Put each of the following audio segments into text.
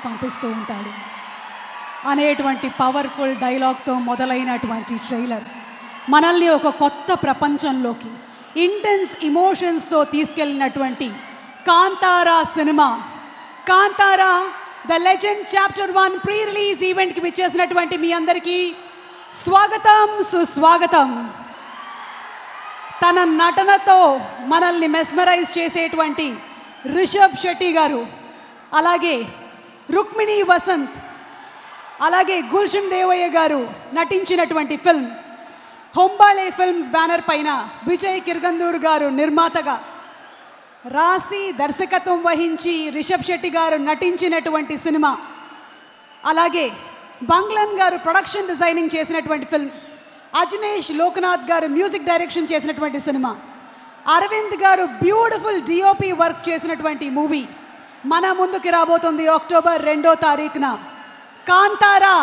పంపిస్తూ ఉంటాడు అనేటువంటి పవర్ఫుల్ డైలాగ్తో మొదలైనటువంటి ట్రైలర్ మనల్ని ఒక కొత్త ప్రపంచంలోకి ఇంటెన్స్ ఇమోషన్స్తో తీసుకెళ్ళినటువంటి కాంతారా సినిమా. Kantara the legend chapter 1 pre release ఈవెంట్కి విచ్చేసినటువంటి మీ అందరికీ స్వాగతం, సుస్వాగతం. తన నటనతో మనల్ని మెస్మరైజ్ చేసేటువంటి రిషబ్ శెట్టి గారు, అలాగే రుక్మిణి వసంత్, అలాగే గుల్షన్ దేవయ్య గారు నటించినటువంటి ఫిల్మ్ హొంబాళే ఫిల్మ్స్ బ్యానర్ పైన విజయ్ కిర్గందూర్ గారు నిర్మాతగా రాసి దర్శకత్వం వహించి రిషబ్ శెట్టి గారు నటించినటువంటి సినిమా. అలాగే బంగ్లన్ గారు ప్రొడక్షన్ డిజైనింగ్ చేసినటువంటి ఫిల్మ్, అజనేష్ లోకనాథ్ గారు మ్యూజిక్ డైరెక్షన్ చేసినటువంటి సినిమా, అరవింద్ గారు బ్యూటిఫుల్ డిఓపి వర్క్ చేసినటువంటి మూవీ మన ముందుకి రాబోతుంది అక్టోబర్ 2వ తారీఖున. కాంతారా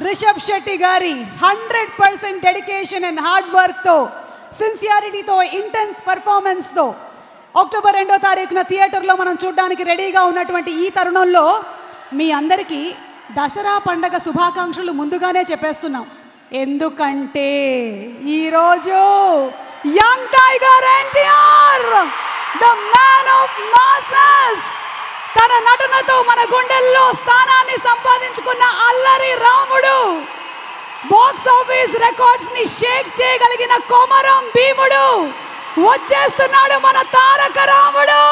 రిషబ్ శెట్టి గారి 100% డెడికేషన్ అండ్ హార్డ్ వర్క్తో, సిన్సియారిటీతో, ఇంటెన్స్ పర్ఫార్మెన్స్తో అక్టోబర్ 2వ తారీఖున థియేటర్లో మనం చూడడానికి రెడీగా ఉన్నటువంటి ఈ తరుణంలో మీ అందరికీ దసరా పండగ శుభాకాంక్షలు ముందుగానే చెప్పేస్తున్నాం. ఎందుకంటే ఈరోజు young tiger NTR, the man of masses, తన నటనతో మన గుండెల్లో స్థానాన్ని సంపాదించుకున్న అల్లరి రాముడు, బాక్స్ ఆఫీస్ రికార్డ్స్ ని షేక్ చేయగలిగిన కొమరం భీముడు వచ్చేస్తున్నాడు. మన తారక రాముడు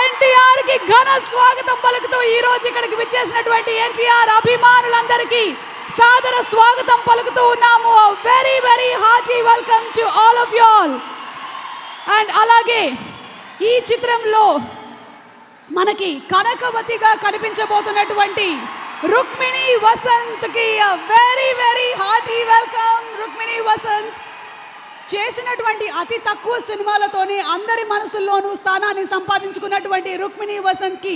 ఎన్టీఆర్ కి ఘన స్వాగతం పలుకుతూ ఈ రోజు ఇక్కడికి విచ్చేసినటువంటి ఎన్టీఆర్ అభిమానులందరికీ సాదర స్వాగతం పలుకుతూ ఉన్నాము. Very very hearty welcome to all of you all. And అలాగే ఈ చిత్రంలో మనకి కనకవతిగా కనిపించబోతున్నటువంటి రుక్మిణి వసంత్ కి very very hearty welcome. Rukmini Vasanth చేసినటువంటి అతి తక్కువ సినిమాలతోనే అందరి మనసుల్లోనూ స్థానాన్ని సంపాదించుకున్నటువంటి రుక్మిణి వసంత్ కి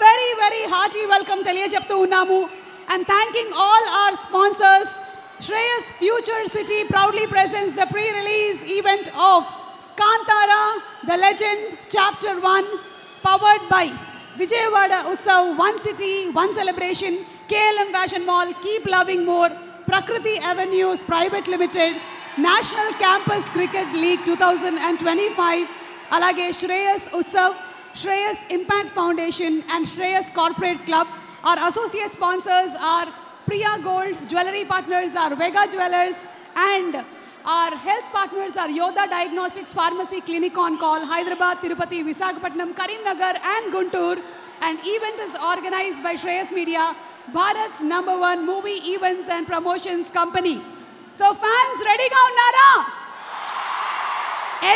వెరీ వెరీ హార్టీ వెల్కమ్ తెలియజెప్తూ ఉన్నాము. And thanking all our sponsors. Shreyas future city proudly presents the pre-release event of Kantara, the legend chapter 1, powered by Vijayawada Utsav, One City, One Celebration, KLM Fashion Mall, Keep Loving More, Prakriti Avenues Private Limited, National Campus Cricket League 2025, alage Shreyas Utsav, Shreyas Impact Foundation and Shreyas Corporate Club. Our associate sponsors are Priya Gold, jewelry partners are Vega Jewelers, and our health partners are Yoda Diagnostics Pharmacy Clinic on Call, Hyderabad, Tirupati, Visakhapatnam, Karimnagar and Guntur. And event is organized by Shreyas Media, Bharat's #1 movie events and promotions company. So fans ready ga unnara?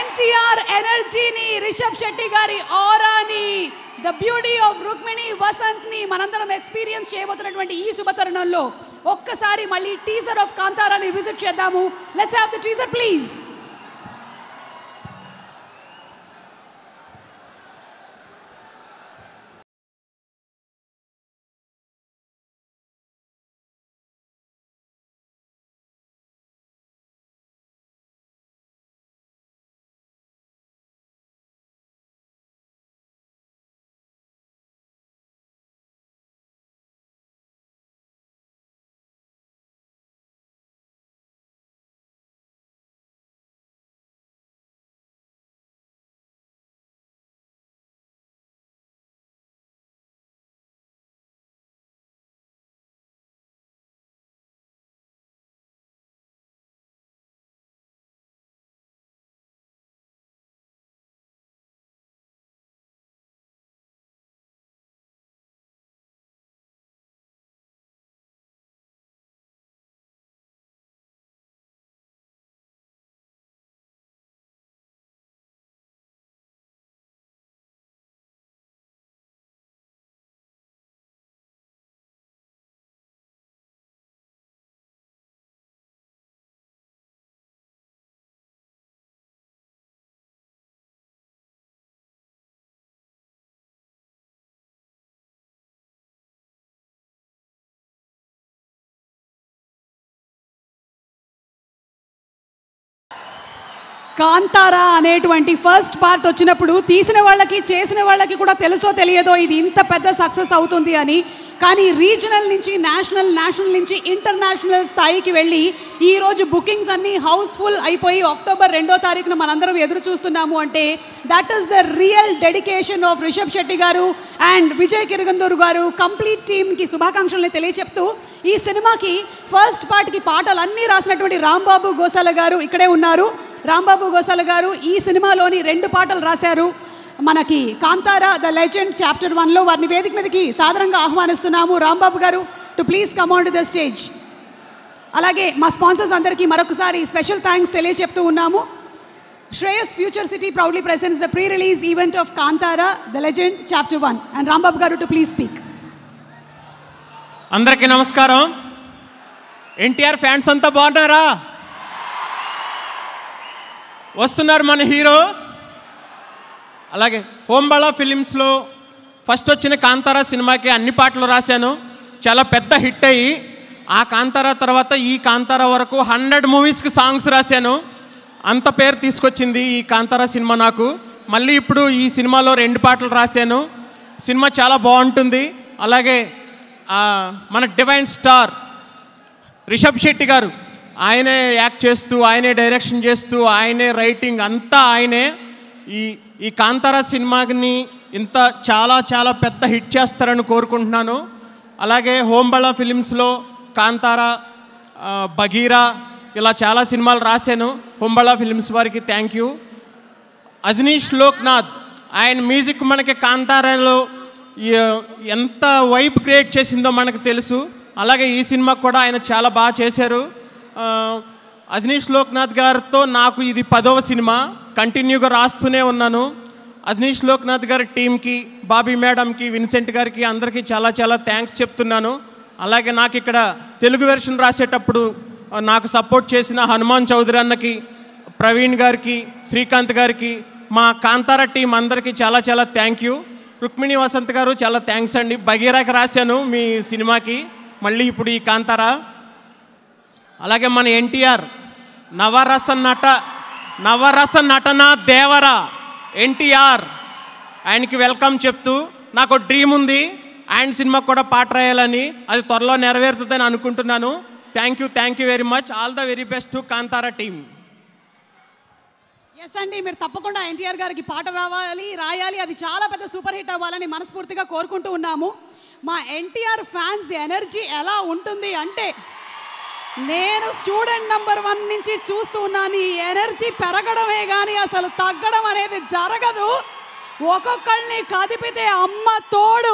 NTR energy ni, Rishabh Shetty gari aura ni, the beauty of Rukmini Vasant ni manandaram experience cheyabothunatuvanti ee శుభతరుణంలో ఒక్కసారి మళ్ళీ teaser of కాంతారాని visit చేద్దాము. Let's have the teaser please. Kantara అనేటువంటి first part వచ్చినప్పుడు తీసిన వాళ్ళకి చేసిన వాళ్ళకి కూడా తెలుసో తెలియదో ఇది ఇంత పెద్ద సక్సెస్ అవుతుంది అని. కానీ రీజనల్ నుంచి నేషనల్ నుంచి ఇంటర్నేషనల్ స్థాయికి వెళ్ళి ఈరోజు బుకింగ్స్ అన్నీ హౌస్ఫుల్ అయిపోయి అక్టోబర్ 2వ తారీఖున మనందరం ఎదురు చూస్తున్నాము అంటే that is the real dedication of Rishab Shetty garu and Vijay కిరగందూరు గారు. కంప్లీట్ టీమ్కి శుభాకాంక్షల్ని తెలియచెప్తూ ఈ సినిమాకి ఫస్ట్ పార్ట్కి పాటలు అన్నీ రాసినటువంటి రాంబాబు గోసాల గారు ఇక్కడే ఉన్నారు. రాంబాబు గోసాల గారు ఈ సినిమాలోని 2 పాటలు రాశారు. మనకి కాంతారా ద లెజెండ్ చాప్టర్ 1లో వారిని వేదిక మీదకి సాదరంగా ఆహ్వానిస్తున్నాము. రాంబాబు గారు to please come on to the stage. అలాగే మా స్పాన్సర్స్ అందరికీ మరొకసారి స్పెషల్ థ్యాంక్స్ తెలియచెప్తూ ఉన్నాము. Shreyas future city proudly presents the pre release event of Kantara the legend chapter 1 and Rambabu గారు టు ప్లీజ్ స్పీక్. అందరికీ నమస్కారం. ఎన్టీఆర్ ఫ్యాన్స్ అంతా బాగున్నారా? వస్తున్నారు మన హీరో. అలాగే హోంబళా ఫిలిమ్స్లో ఫస్ట్ వచ్చిన కాంతారా సినిమాకి అన్ని పాటలు రాశాను. చాలా పెద్ద హిట్ అయ్యి ఆ కాంతారా తర్వాత ఈ కాంతారా వరకు 100 మూవీస్కి సాంగ్స్ రాశాను. అంత పేరు తీసుకొచ్చింది ఈ కాంతారా సినిమా నాకు. మళ్ళీ ఇప్పుడు ఈ సినిమాలో 2 పాటలు రాశాను. సినిమా చాలా బాగుంటుంది. అలాగే మన డివైన్ స్టార్ రిషబ్ శెట్టి గారు ఆయనే యాక్ట్ చేస్తూ ఆయనే డైరెక్షన్ చేస్తూ ఆయనే రైటింగ్ అంతా ఆయనే. ఈ కాంతారా సినిమాని ఇంత చాలా చాలా పెద్ద హిట్ చేస్తారని కోరుకుంటున్నాను. అలాగే హోంబళా ఫిలిమ్స్లో కాంతారా, బగీరా ఇలా చాలా సినిమాలు రాశాను. హోంబళా ఫిలిమ్స్ వారికి థ్యాంక్ యూ. అజనీష్ లోక్నాథ్ ఆయన మ్యూజిక్ మనకి కాంతారాలో ఎంత వైబ్ క్రియేట్ చేసిందో మనకు తెలుసు. అలాగే ఈ సినిమా కూడా ఆయన చాలా బాగా చేశారు. అజనీష్ లోక్నాథ్ గారితో నాకు ఇది 10వ సినిమా. కంటిన్యూగా రాస్తూనే ఉన్నాను. అజనీష్ లోక్నాథ్ గారి టీంకి, బాబీ మేడంకి, విన్సెంట్ గారికి అందరికీ చాలా చాలా థ్యాంక్స్ చెప్తున్నాను. అలాగే నాకు ఇక్కడ తెలుగు వెర్షన్ రాసేటప్పుడు నాకు సపోర్ట్ చేసిన హనుమాన్ చౌదరి అన్నకి, ప్రవీణ్ గారికి, శ్రీకాంత్ గారికి, మా కాంతారా టీం అందరికీ చాలా చాలా థ్యాంక్ యూ. రుక్మిణి వసంత్ గారు చాలా థ్యాంక్స్ అండి. బగీరాకి రాశాను మీ సినిమాకి, మళ్ళీ ఇప్పుడు ఈ కాంతారా. అలాగే మన ఎన్టీఆర్ నవరస నటన దేవరా ఎన్టీఆర్ ఆయనకి వెల్కమ్ చెప్తూ నాకు డ్రీమ్ ఉంది ఆయన సినిమాకి కూడా పాట రాయాలని. అది త్వరలో నెరవేరుతుందని అనుకుంటున్నాను. Thank you very much. All the very best to Kantara team. Yes అండి, మీరు తప్పకుండా ఎన్టీఆర్ గారికి పాట రాయాలి. అది చాలా పెద్ద సూపర్ హిట్ అవ్వాలని మనస్ఫూర్తిగా కోరుకుంటూ ఉన్నాము. మా ఎన్టీఆర్ ఫ్యాన్స్ ఎనర్జీ ఎలా ఉంటుంది అంటే నేను స్టూడెంట్ నెంబర్ 1 నుంచి చూస్తూ ఉన్నాను. ఈ ఎనర్జీ పెరగడమే కానీ అసలు తగ్గడం అనేది జరగదు. ఒక్కొక్కళ్ళని కదిపితే అమ్మ తోడు,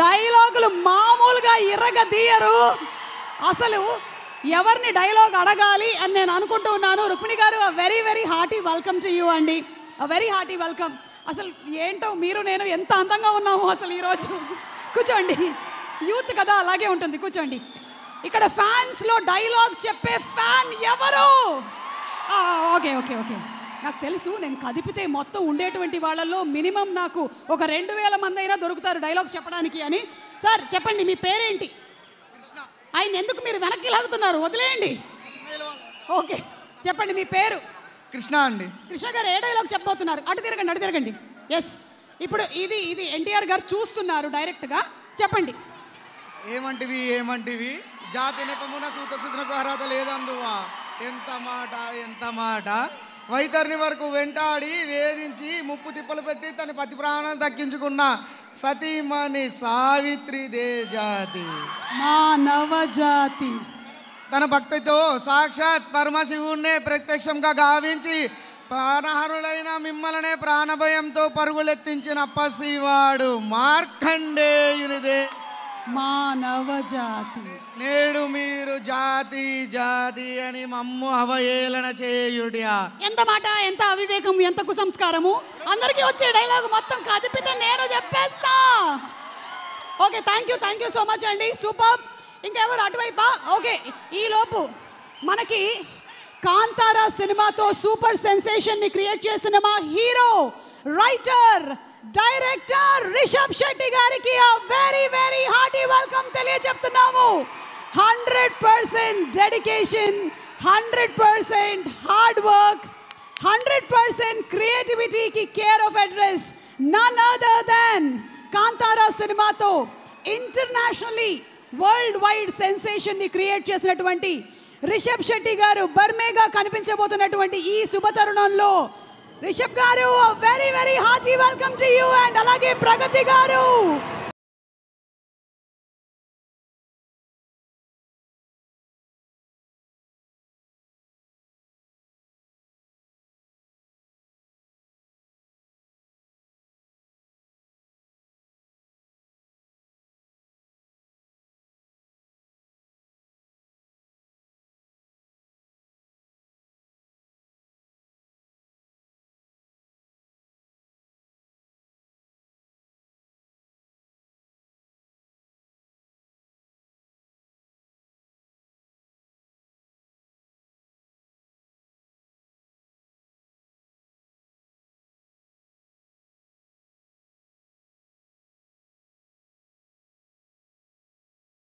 డైలాగులు మామూలుగా ఇరగదీయరు. అసలు ఎవరిని డైలాగ్ అడగాలి అని నేను అనుకుంటూ ఉన్నాను. రుక్మిణి గారు very very hearty welcome to you అండి. Very hearty welcome. అసలు ఏంటో మీరు నేను ఎంత అందంగా ఉన్నాము అసలు ఈరోజు. కూర్చోండి, యూత్ కదా అలాగే ఉంటుంది, కూర్చోండి. ఇక్కడ ఫ్యాన్స్లో డైలాగ్ చెప్పే ఫ్యాన్ ఎవరు? ఓకే నాకు తెలుసు. నేను కదిపితే మొత్తం ఉండేటువంటి వాళ్ళల్లో మినిమం నాకు ఒక 2000 మంది అయినా దొరుకుతారు డైలాగ్స్ చెప్పడానికి అని. సార్ చెప్పండి, మీ పేరేంటి? ఆయన ఎందుకు మీరు వెనక్కి లాగుతున్నారు? వదిలేయండి. ఓకే చెప్పండి, మీ పేరు? కృష్ణ అండి. కృష్ణ గారు ఏ డైలాగ్ చెప్పబోతున్నారు? అటు తిరగండి. ఎస్, ఇప్పుడు ఇది ఎన్టీఆర్ గారు చూస్తున్నారు డైరెక్ట్గా, చెప్పండి. ఏమంటివి జాతి నెపమున సూతకు అర్హత లేదందువా. ఎంత మాట వైతరిని వరకు వెంటాడి వేధించి ముప్పు తిప్పలు పెట్టి తన పతి ప్రాణం దక్కించుకున్న సతీమణి సావిత్రిదే జాతి మానవ జాతి. తన భక్తితో సాక్షాత్ పరమశివుణ్ణే ప్రత్యక్షంగా గావించి ప్రాణహరుడైన మిమ్మల్నే ప్రాణభయంతో పరుగులెత్తించిన పసివాడు మార్కండేయునిదే మానవ జాతి. నేడు మీరు జాతి అని మమ్ము అవహేళన చేయుడియా. ఎంత మాట, ఎంత అవివేకం, ఎంత కుసంస్కారము. అందరికీ వచ్చే డైలాగ్ మొత్తం కదిపితే నేను చెప్పేస్తా. Okay thank you so much అండి. సూపర్. ఇంకెవరు అటువైపా? ఓకే, ఈలోపు మనకి కాంతారా సినిమాతో సూపర్ సెన్సేషన్ని క్రియేట్ చేసిన మా hero, writer, director Rishab Shetty గారికి వెరీ వెరీ హార్టీ వెల్కమ్ తెలియజెప్తున్నాము. 100% డెడికేషన్, 100% హార్డ్ వర్క్ 100% క్రియేటివిటీకి care of address none other than Kantara సినిమాతో ఇంటర్నేషనల్లీ వరల్డ్ వైడ్ సెన్సేషన్ని క్రియేట్ చేసినటువంటి రిషబ్ శెట్టి గారు బర్మేగా కనిపించబోతున్నటువంటి ఈ శుభతరుణంలో రిషబ్ గారు very very hearty welcome to you. And అలాగే ప్రగతి గారు.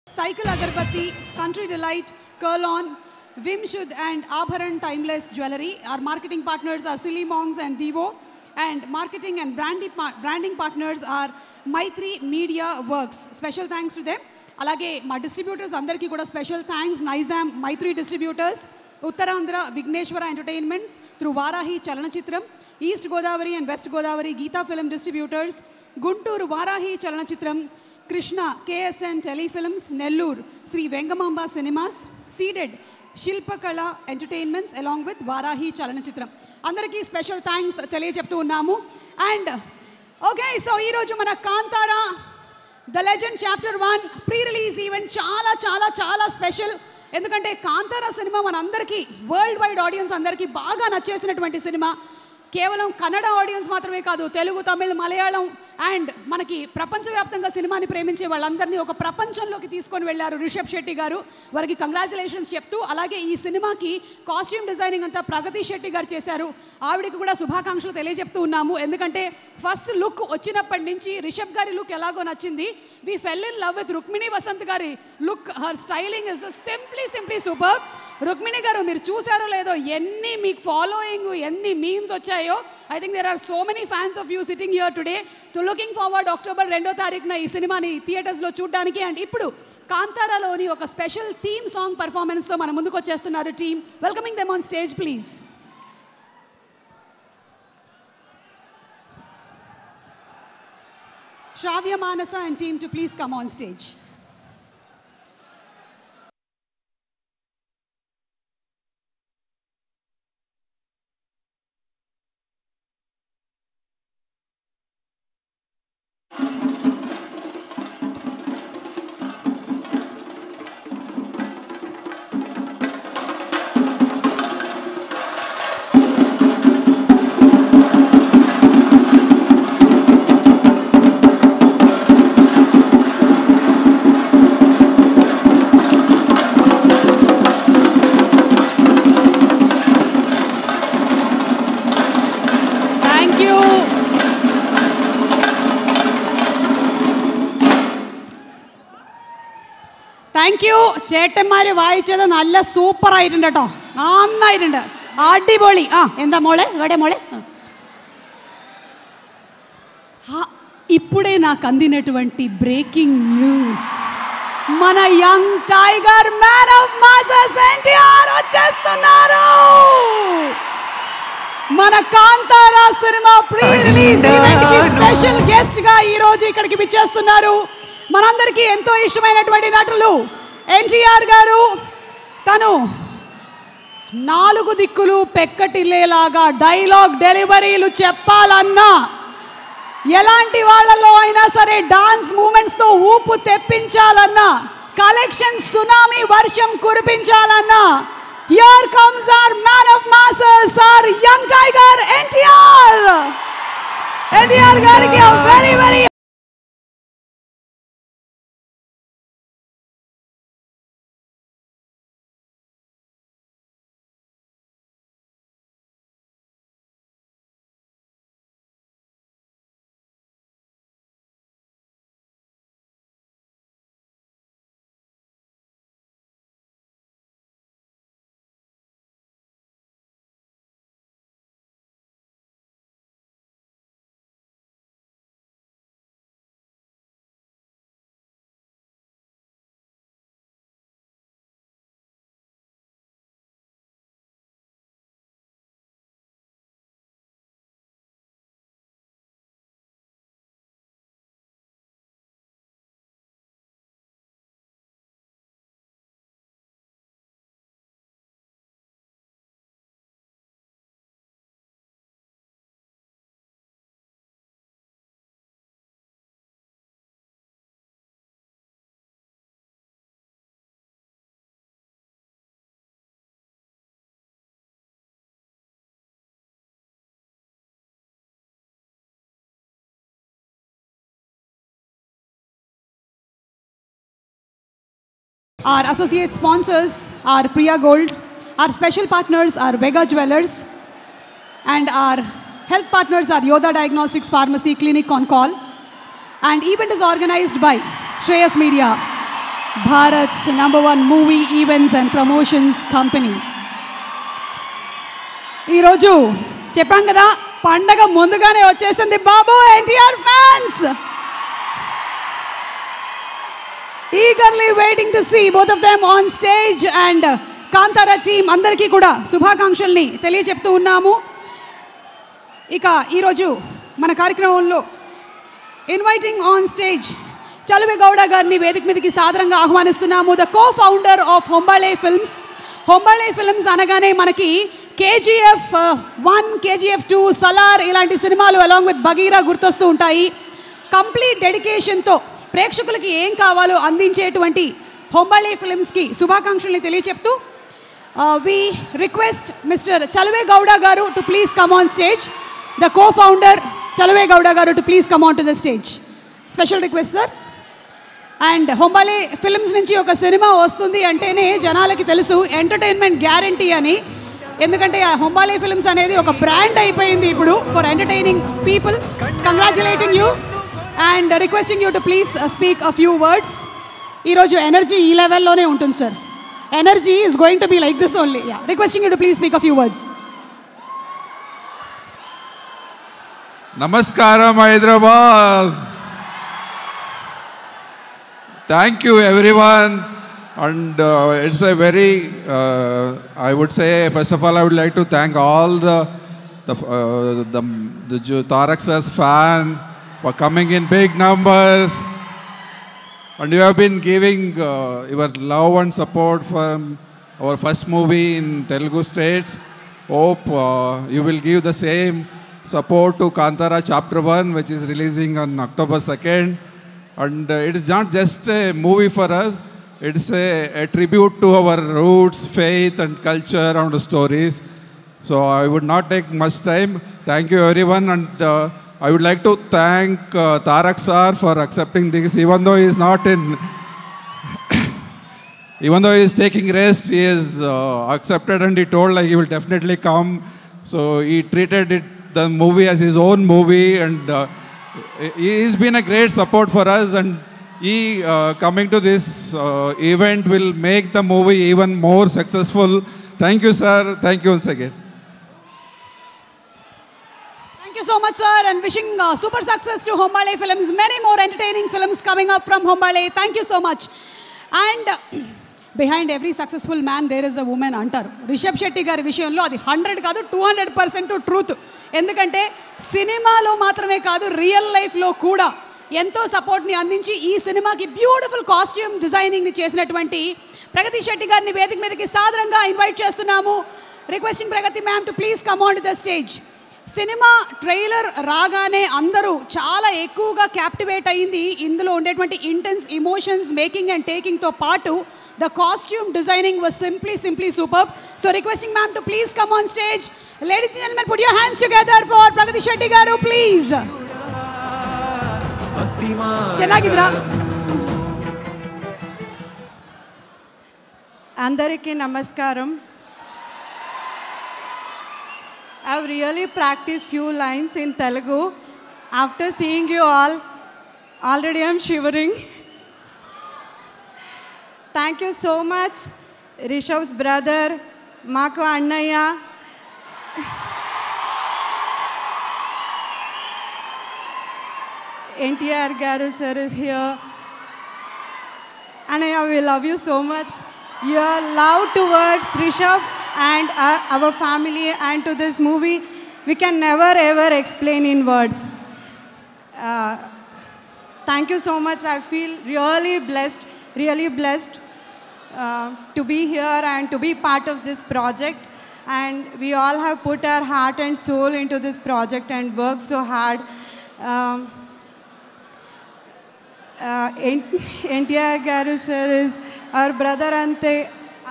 Cycle Agarbatti, Country Delight, Kurlon, Vimshud and Abharan Timeless Jewelry. Our marketing partners are Silly Monks and Devo. And marketing and branding partners are Maitri Media Works. Special thanks to them. Alage ma distributors andarki kuda special thanks. Nizam Maitri Distributors, Uttarandhra Vigneshwara Entertainments through Varahi Chalanachitram, East Godavari and West Godavari Geeta Film Distributors, Guntur Varahi Chalanachitram, Krishna KSN Telefilms, Nellur Sri Vengamamba Cinemas, Seeded Shilpakala Entertainments along with Varahi Chalanachitram. Andariki special thanks తెలియజెప్తూ ఉన్నాము. And okay, so ఈరోజు మన Kantara the legend chapter 1 pre release event చాలా చాలా చాలా special. ఎందుకంటే Kantara cinema మనందరికీ world wide audience అందరికీ బాగా నచ్చేసినటువంటి సినిమా. కేవలం కన్నడ ఆడియన్స్ మాత్రమే కాదు, తెలుగు, తమిళ్, మలయాళం అండ్ మనకి ప్రపంచవ్యాప్తంగా సినిమాని ప్రేమించే వాళ్ళందరినీ ఒక ప్రపంచంలోకి తీసుకొని వెళ్ళారు రిషబ్ శెట్టి గారు. వారికి కంగ్రాచులేషన్స్ చెప్తూ, అలాగే ఈ సినిమాకి కాస్ట్యూమ్ డిజైనింగ్ అంతా ప్రగతి శెట్టి గారు చేశారు. ఆవిడకి కూడా శుభాకాంక్షలు తెలియజెప్తూ ఉన్నాము. ఎందుకంటే ఫస్ట్ లుక్ వచ్చినప్పటి నుంచి రిషబ్ గారి లుక్ ఎలాగో నచ్చింది. We fell in love with Rukmini Vasanth గారి look. Her styling is simply super. రుక్మిణి గారు మీరు చూసారో లేదో, ఎన్ని మీకు ఫాలోయింగ్, ఎన్ని మీమ్స్ వచ్చాయో. I think there are so many fans of you sitting here today. So looking forward October 2వ తారీఖున ఈ సినిమాని థియేటర్స్లో చూడడానికి. అండ్ ఇప్పుడు కాంతారాలోని ఒక స్పెషల్ థీమ్ సాంగ్ పర్ఫార్మెన్స్తో మన ముందుకు వచ్చేస్తున్నారు team. Welcoming them on stage please. Shravya Manasa and team to please come on stage. Thank you. ചേട്ടന്മാർ വായിച്ചത് നല്ല സൂപ്പർ ആയിട്ടുണ്ട് കേട്ടോ, നന്നായിട്ടുണ്ട്, അടിപൊളി. എന്താ മോളെ, ഇവിടെ മോളെ. ఇప్పుడే నాకు అందినటువంటి బ్రేకింగ్ న్యూస్, మన young tiger man of masses NTR వచ్చేస్తున్నారు. మన Kantara cinema pre release event కి స్పెషల్ గెస్ట్ గా ఈ రోజు ఇక్కడికి విచ్చేస్తున్నారు. మనందరికీ ఎంతో ఇష్టమైనటువంటి నటులు ఎన్టీఆర్ గారు. తను 4 దిక్కులు పెక్కటిల్లేలాగా డైలాగ్ డెలివరీలు చెప్పాలన్నా, ఎలాంటి వాళ్ళలో అయినా సరే డాన్స్ మూమెంట్స్తో ఊపు తెప్పించాలన్నా, కలెక్షన్ సునామీ వర్షం కురిపించాలన్నా, here comes our man of masses, our young tiger NTR. NTR గారికి very very Our associate sponsors are Priya Gold. Our special partners are Vega Jewelers. And our health partners are Yoda Diagnostics Pharmacy Clinic on Call. And event is organized by Shreyas Media, Bharat's #1 movie events and promotions company. ఈరోజు చెప్పాం కదా, పండగ ముందుగానే వచ్చేసింది బాబు. NTR fans eagerly waiting to see both of them on stage. And Kantara team అందరికీ కూడా శుభాకాంక్షల్ని తెలియజెప్తూ ఉన్నాము. ఇక ఈరోజు మన కార్యక్రమంలో inviting on stage Chaluve Gowda గారిని వేదిక మీదకి సాదరంగా ఆహ్వానిస్తున్నాము. The co founder of Hombale films. Hombale films అనగానే మనకి KGF 1, KGF 2, సలార్ ఇలాంటి సినిమాలు అలాంగ్ విత్ బగీరా గుర్తొస్తూ ఉంటాయి. కంప్లీట్ డెడికేషన్తో ప్రేక్షకులకి ఏం కావాలో అందించేటువంటి హొంబాళే ఫిల్మ్స్కి శుభాకాంక్షల్ని తెలియచెప్తూ we request mister Chaluve Gowda గారు to please come on stage. The co founder Chaluve Gowda గారు to please come on to the stage. Special request sir. And Hombale films నుంచి ఒక సినిమా వస్తుంది అంటేనే జనాలకి తెలుసు ఎంటర్టైన్మెంట్ గ్యారంటీ అని. ఎందుకంటే హొంబాళే ఫిల్మ్స్ అనేది ఒక బ్రాండ్ అయిపోయింది ఇప్పుడు for entertaining people. Congratulating you and requesting you to please speak a few words. ఈరోజు ఎనర్జీ ఈ లెవెల్లోనే ఉంటుంది sir. Energy is going to be like this only. Requesting you to please speak a few words. Namaskaram Hyderabad. Thank you everyone, and it's a very I would say, first of all I would like to thank all the Tarak's fan for coming in big numbers, and you have been giving your love and support for our first movie in Telugu states. Hope you will give the same support to Kantara Chapter 1, which is releasing on October 2nd. And it is not just a movie for us, it's a tribute to our roots, faith and culture and stories. So I would not take much time. Thank you everyone, and I would like to thank Tarak sir for accepting this, even though he is not in even though he is taking rest, he is accepted, and he told like he will definitely come. So he treated the movie as his own movie, and he's been a great support for us, and he coming to this event will make the movie even more successful. Thank you sir, thank you once again. Thank you so much sir, and wishing super success to Hombale Films. Many more entertaining films coming up from Hombale. Thank you so much. And behind every successful man there is a woman అంటారు. రిషబ్ శెట్టి గారి విషయంలో అది 100 కాదు 200% truth. ఎందుకంటే సినిమాలో మాత్రమే కాదు real లైఫ్లో కూడా ఎంతో సపోర్ట్ని అందించి ఈ సినిమాకి బ్యూటిఫుల్ కాస్ట్యూమ్ డిజైనింగ్ని చేసినటువంటి ప్రగతి శెట్టి గారిని వేదిక మీదకి సాదరంగా ఇన్వైట్ చేస్తున్నాము. Requesting Pragathi ma'am to please come on to the stage. Cinema trailer రాగానే అందరూ చాలా ఎక్కువగా క్యాప్టివేట్ అయింది. ఇందులో ఉండేటువంటి ఇంటెన్స్ ఎమోషన్స్ మేకింగ్ అండ్ టేకింగ్తో పాటు the costume designing was simply superb. So requesting ma'am to please come on stage. Ladies and gentlemen, put your hands together for Pragati Shetty garu, please. Chennagidra. Andariki namaskaram. I've really practiced few lines in Telugu. After seeing you all, already I'm shivering. Thank you so much, Rishab's brother, Mako Annaya. NTR Garu sir is here. Annaya, we love you so much. Your love towards Rishabh and our family and to this movie, we can never ever explain in words. Thank you so much. I feel really blessed to be here and to be part of this project. And we all have put our heart and soul into this project and worked so hard. NTR Garu sir is our brother, ante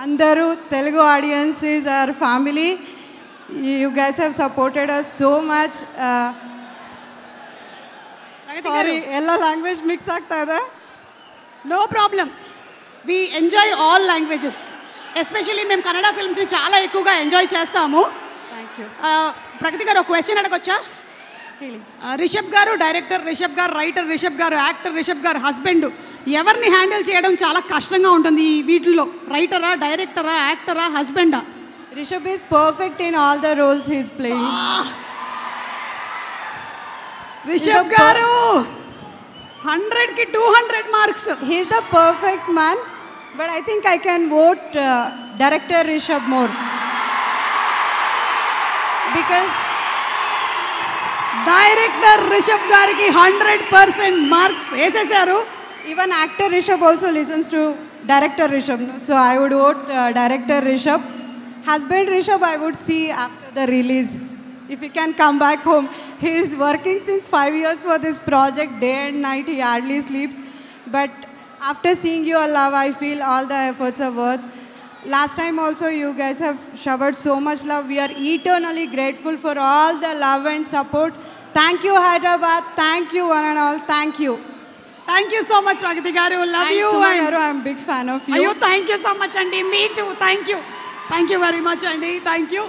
andaru Telugu audience is our family. You guys have supported us so much. Sorry, ella language mix agtada. No problem. We enjoy all languages. Especially మేము కన్నడ ఫిల్మ్స్ని చాలా ఎక్కువగా enjoy చేస్తాము. Thank you. ప్రగతి గారు ఒక question అడగొచ్చా? Rishabh గారు director, Rishabh గారు writer, Rishabh గారు actor, Rishabh గారు హస్బెండ్, ఎవరిని హ్యాండిల్ చేయడం చాలా కష్టంగా ఉంటుంది ఈ వీటిల్లో? రైటరా, డైరెక్టరా, యాక్టరా, హస్బెండా? Rishabh is perfect in all the roles he is playing. Rishabh గారు 100కి 200 marks. He is the perfect man, but I think I can vote director Rishabh more. Because director Rishab గారికి 100% మార్క్స్ వేసేసారు. even actor Rishabh also listens to director Rishabh. So I would vote director Rishabh. Husband Rishabh I would see after the release. If he can come back home. He is working since 5 years for this project. Day and night he hardly sleeps. But after seeing your love, I feel all the efforts are worth. Last time also you guys have showered so much love. We are eternally grateful for all the love and support. Thank you Hyderabad. Thank you one and all. Thank you. Thank you so much Pragati గారు. Love you. I'm big fan of you. అయ్యో thank you so much అండి. Me too. Thank you very much అండి. Thank you.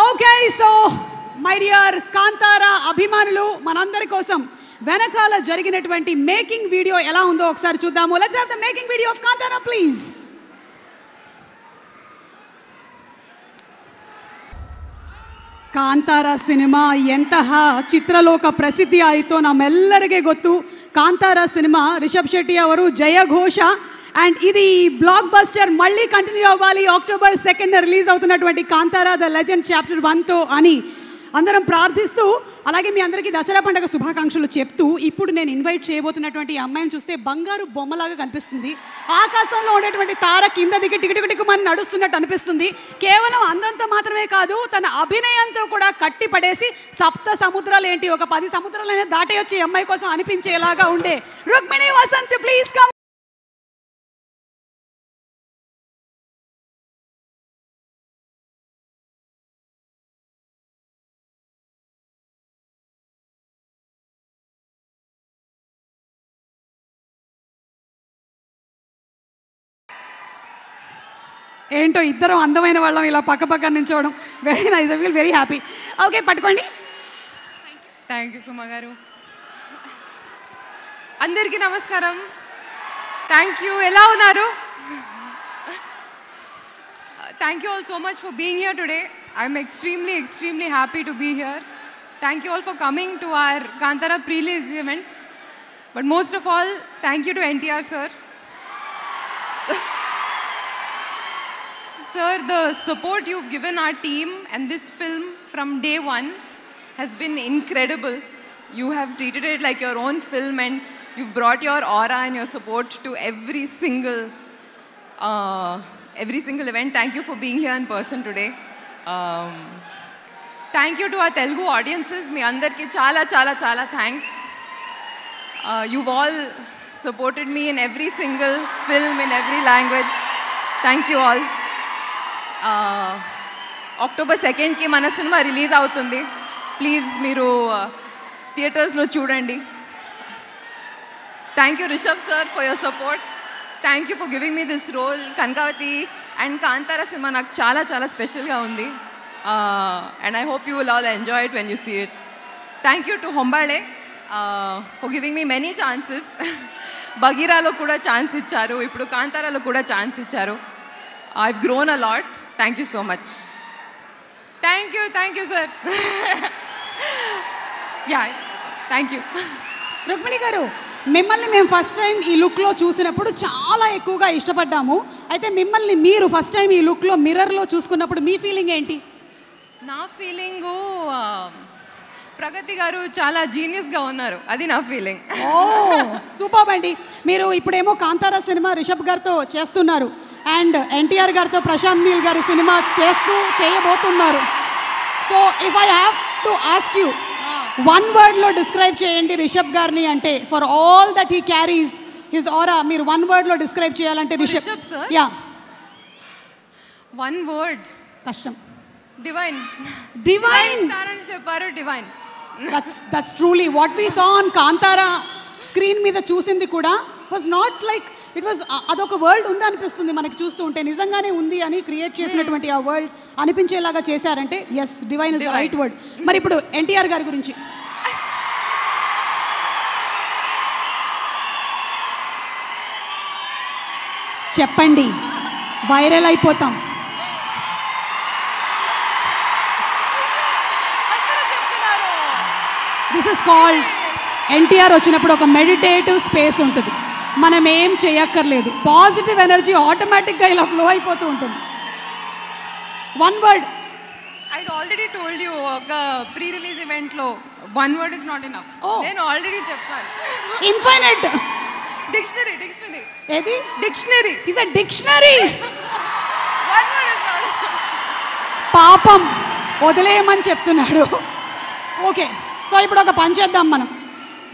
Okay, so my dear Kantara అభిమానులు, మనందరి కోసం వెనకాల జరిగినటువంటి making video ఎలా ఉందో ఒకసారి చూద్దాము. Let's have the making video of Kantara please. Kantara cinema ಎಂತಹ ಚಿತ್ರಲೋಕ ಪ್ರಸಿದ್ಧಿ ಆಯಿತೋ ನಮ್ಮೆಲ್ಲರಿಗೆ ಗೊತ್ತು. ಕಾಂತಾರ ಸಿನಿಮಾ ರಿಷಬ್ ಶೆಟ್ಟಿ ಅವರು ಜಯಘೋಷ అండ్ ఇది బ్లాక్ బస్టర్ మళ్ళీ కంటిన్యూ అవ్వాలి. October 2nd రిలీజ్ అవుతున్నటువంటి కాంతారా ద లెజెండ్ చాప్టర్ 1తో అని అందరం ప్రార్థిస్తూ, అలాగే మీ అందరికీ దసరా పండుగ శుభాకాంక్షలు చెప్తూ, ఇప్పుడు నేను ఇన్వైట్ చేయబోతున్నటువంటి ఈ అమ్మాయిని చూస్తే బంగారు బొమ్మలాగా కనిపిస్తుంది. ఆకాశంలో ఉండేటువంటి తార కింద దిగి టికిటికిటికమని నడుస్తున్నట్టు అనిపిస్తుంది. కేవలం అందంతో మాత్రమే కాదు, తన అభినయంతో కూడా కట్టి పడేసి సప్త సముద్రాలు ఏంటి, ఒక 10 సముద్రాలైనా దాటేయొచ్చే అమ్మాయి కోసం అనిపించేలాగా ఉండే రుక్మిణి వసంత్ ప్లీజ్ కమ్. ఏంటో ఇద్దరం అందమైన వాళ్ళం ఇలా పక్క నించోవడం very nice. I feel very happy. Okay, పట్టుకోండి. థ్యాంక్ యూ సుమ గారు. అందరికీ నమస్కారం. Thank you. ఎలా ఉన్నారు? Thank you all so much for being here today. I'm extremely happy to be here. Thank you all for coming to our Kantara pre-release event. But most of all, thank you to NTR sir. Sir, the support you've given our team and this film from day one has been incredible. You have treated it like your own film and you've brought your aura and your support to every single event. Thank you for being here in person today. Thank you to our Telugu audiences. Me andarki chala thanks. You've all supported me in every single film in every language. Thank you all. October 2nd ki mana cinema release avutundi. Please meeru theaters lo chudandi. Thank you Rishabh sir for your support. Thank you for giving me this role. Kankavati and Kantara cinema నాకు చాలా స్పెషల్గా ఉంది. And I hope you will all enjoy it when you see it. Thank you to Hombale for giving me many chances. Bagheeralo kuda chance icharu, ippudu Kantaralo kuda chance icharu. I've grown a lot. Thank you so much. Thank you sir. Yeah, thank you. Rukmini గారు, మిమ్మల్ని మేము first time ఈ లుక్లో చూసినప్పుడు చాలా ఎక్కువగా ఇష్టపడ్డాము. అయితే మిమ్మల్ని మీరు ఫస్ట్ టైం ఈ లుక్లో మిర్రర్లో చూసుకున్నప్పుడు మీ ఫీలింగ్ ఏంటి? నా ఫీలింగు ప్రగతి గారు చాలా జీనియస్గా ఉన్నారు, అది నా ఫీలింగ్. ఓ సూపర్ అండి. మీరు ఇప్పుడేమో కాంతారా సినిమా రిషబ్ గారితో చేస్తున్నారు అండ్ ఎన్టీఆర్ గారితో ప్రశాంత్ నీల్ గారి సినిమా చేయబోతున్నారు. So if I have to ask you, one వర్డ్లో డిస్క్రైబ్ చేయండి రిషబ్ గారిని అంటే, for all that he carries his aura, మీరు వన్ వర్డ్లో డిస్క్రైబ్ చేయాలంటే Rishab sir? Yeah, one word కష్టం. డివైన్. అని చెప్పారు. Divine. That's truly what we saw on Kantara screen మీద చూసింది కూడా was not like it was అదొక వరల్డ్ ఉంది అనిపిస్తుంది మనకి చూస్తూ ఉంటే, నిజంగానే ఉంది అని క్రియేట్ చేసినటువంటి ఆ వరల్డ్ అనిపించేలాగా చేశారంటే yes, divine is the right word. మరి ఇప్పుడు ఎన్టీఆర్ గారి గురించి చెప్పండి, వైరల్ అయిపోతాం. దిస్ ఇస్ కాల్డ్ ఎన్టీఆర్ వచ్చినప్పుడు ఒక మెడిటేటివ్ స్పేస్ ఉంటుంది. మనం ఏం చేయక్కర్లేదు, పాజిటివ్ ఎనర్జీ ఆటోమేటిక్గా ఇలా ఫ్లో అయిపోతూ ఉంటుంది. One word. I already told you ఒక ప్రీ రిలీజ్ ఈవెంట్లో one word is not enough. నేను ఆల్రెడీ చెప్పాను. ఇన్ఫైనైట్. డిక్షనరీ. ఏది? Dictionary. Is a dictionary. One word is not. పాపం వదిలేయమని చెప్తున్నాడు. ఓకే, సో ఇప్పుడు ఒక పని చేద్దాం,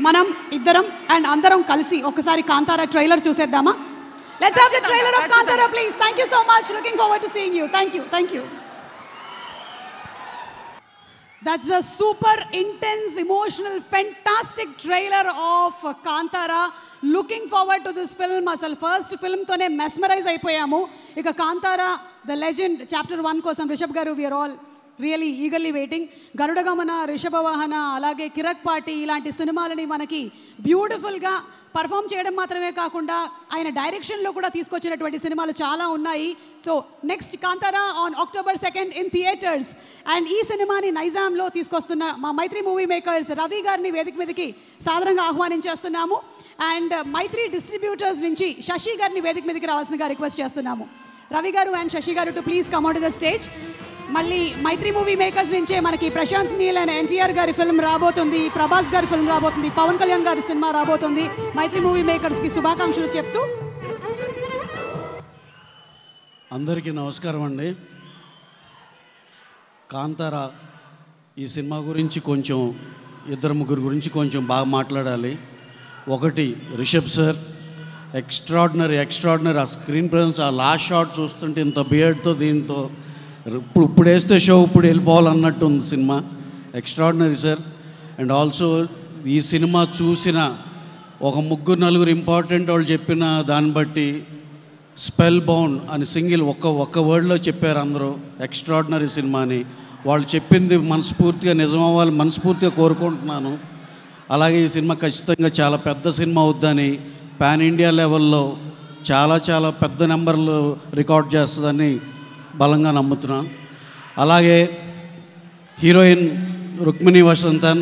మనం ఇద్దరం అండ్ అందరం కలిసి ఒకసారి కాంతారా ట్రైలర్ చూసేద్దామా? Let's have the trailer of Kantara please. Thank you so much. Looking forward to seeing you. Thank you. That's a super intense, emotional, fantastic trailer of Kantara. Looking forward to this film. Asal first film tone mesmerize అయిపోయాము. ఇక Kantara the legend chapter 1 కోసం రిషబ్ గారు we are all really eagerly waiting. Garuda Gamana, Rishabha Vahana, అలాగే Kirik party ఇలాంటి సినిమాలని మనకి బ్యూటిఫుల్గా perform చేయడం మాత్రమే కాకుండా ఆయన డైరెక్షన్లో కూడా తీసుకొచ్చినటువంటి సినిమాలు చాలా ఉన్నాయి. So next Kantara on October 2nd in theatres. And ఈ సినిమాని నైజాంలో తీసుకొస్తున్న మా మైత్రి మూవీ మేకర్స్ రవి గారిని వేదిక మీదకి సాధారణంగా ఆహ్వానించేస్తున్నాము. అండ్ మైత్రి డిస్ట్రిబ్యూటర్స్ నుంచి శశి గారిని వేదిక మీదకి రావాల్సిందిగా రిక్వెస్ట్ చేస్తున్నాము. రవి గారు అండ్ శశి గారు to please come out to the stage. మళ్ళీ మైత్రి మూవీ మేకర్స్ నుంచే మనకి ప్రశాంత్ నీల్ అండ్ ఎన్టీఆర్ గారి ఫిల్మ్ రాబోతుంది, ప్రభాస్ గారి ఫిల్మ్ రాబోతుంది, పవన్ కళ్యాణ్ గారి సినిమా రాబోతుంది. మైత్రి మూవీ మేకర్స్కి శుభాకాంక్షలు చెప్తూ అందరికీ నమస్కారం అండి. కాంతారా ఈ సినిమా గురించి కొంచెం ఇద్దరు ముగ్గురు గురించి కొంచెం బాగా మాట్లాడాలి. ఒకటి రిషబ్ సార్, ఎక్స్ట్రాడినరీ ఆ స్క్రీన్ ప్రెజెన్స్, ఆ లాస్ట్ షాట్ చూస్తుంటే ఇంత బియర్డ్తో దీంతో ఇప్పుడు వేస్తే షో ఇప్పుడు వెళ్ళిపోవాలన్నట్టు ఉంది cinema. Extraordinary sir. And also ఈ సినిమా చూసిన ఒక ముగ్గురు నలుగురు ఇంపార్టెంట్ వాళ్ళు చెప్పిన దాన్ని బట్టి స్పెల్ బౌండ్ అని సింగిల్ ఒక్క వర్డ్లో చెప్పారు అందరూ. ఎక్స్ట్రాడినరీ సినిమాని వాళ్ళు చెప్పింది మనస్ఫూర్తిగా నిజమవ్వాలి మనస్ఫూర్తిగా కోరుకుంటున్నాను. అలాగే ఈ సినిమా ఖచ్చితంగా చాలా పెద్ద సినిమా అవుద్దని, పాన్ ఇండియా లెవెల్లో చాలా పెద్ద నెంబర్లు రికార్డ్ చేస్తుందని బలంగా నమ్ముతున్నాను. అలాగే హీరోయిన్ రుక్మిణి వసంతన్,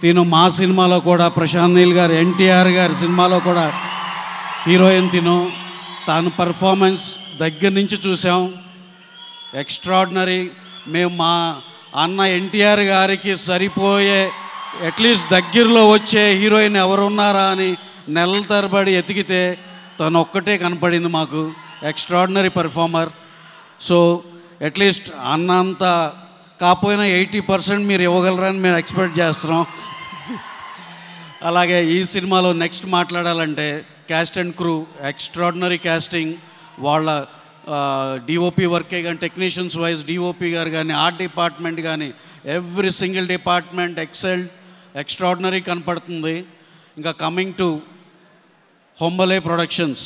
తిను మా సినిమాలో కూడా ప్రశాంత్ నీల్ గారు ఎన్టీఆర్ గారి సినిమాలో కూడా హీరోయిన్ తాను పర్ఫార్మెన్స్ దగ్గర నుంచి చూసాం. ఎక్స్ట్రాడినరీ. మేము మా అన్న ఎన్టీఆర్ గారికి సరిపోయే అట్లీస్ట్ దగ్గరలో వచ్చే హీరోయిన్ ఎవరున్నారా అని నెలల తరబడి ఎతికితే తను ఒక్కటే కనపడింది మాకు. Extraordinary performer. సో అట్లీస్ట్ అన్నంత కాకపోయినా 80% మీరు ఇవ్వగలరని మేము ఎక్స్పెక్ట్ చేస్తున్నాం. అలాగే ఈ సినిమాలో నెక్స్ట్ మాట్లాడాలంటే caste and crew, extraordinary casting. వాళ్ళ డిఓపి వర్కే కానీ, టెక్నీషియన్స్ వైజ్ డిఓపి గారు కానీ, ఆర్ట్ డిపార్ట్మెంట్ కానీ, ఎవ్రీ సింగిల్ డిపార్ట్మెంట్ ఎక్స్ట్రాడినరీ కనపడుతుంది. ఇంకా coming to Hombale productions,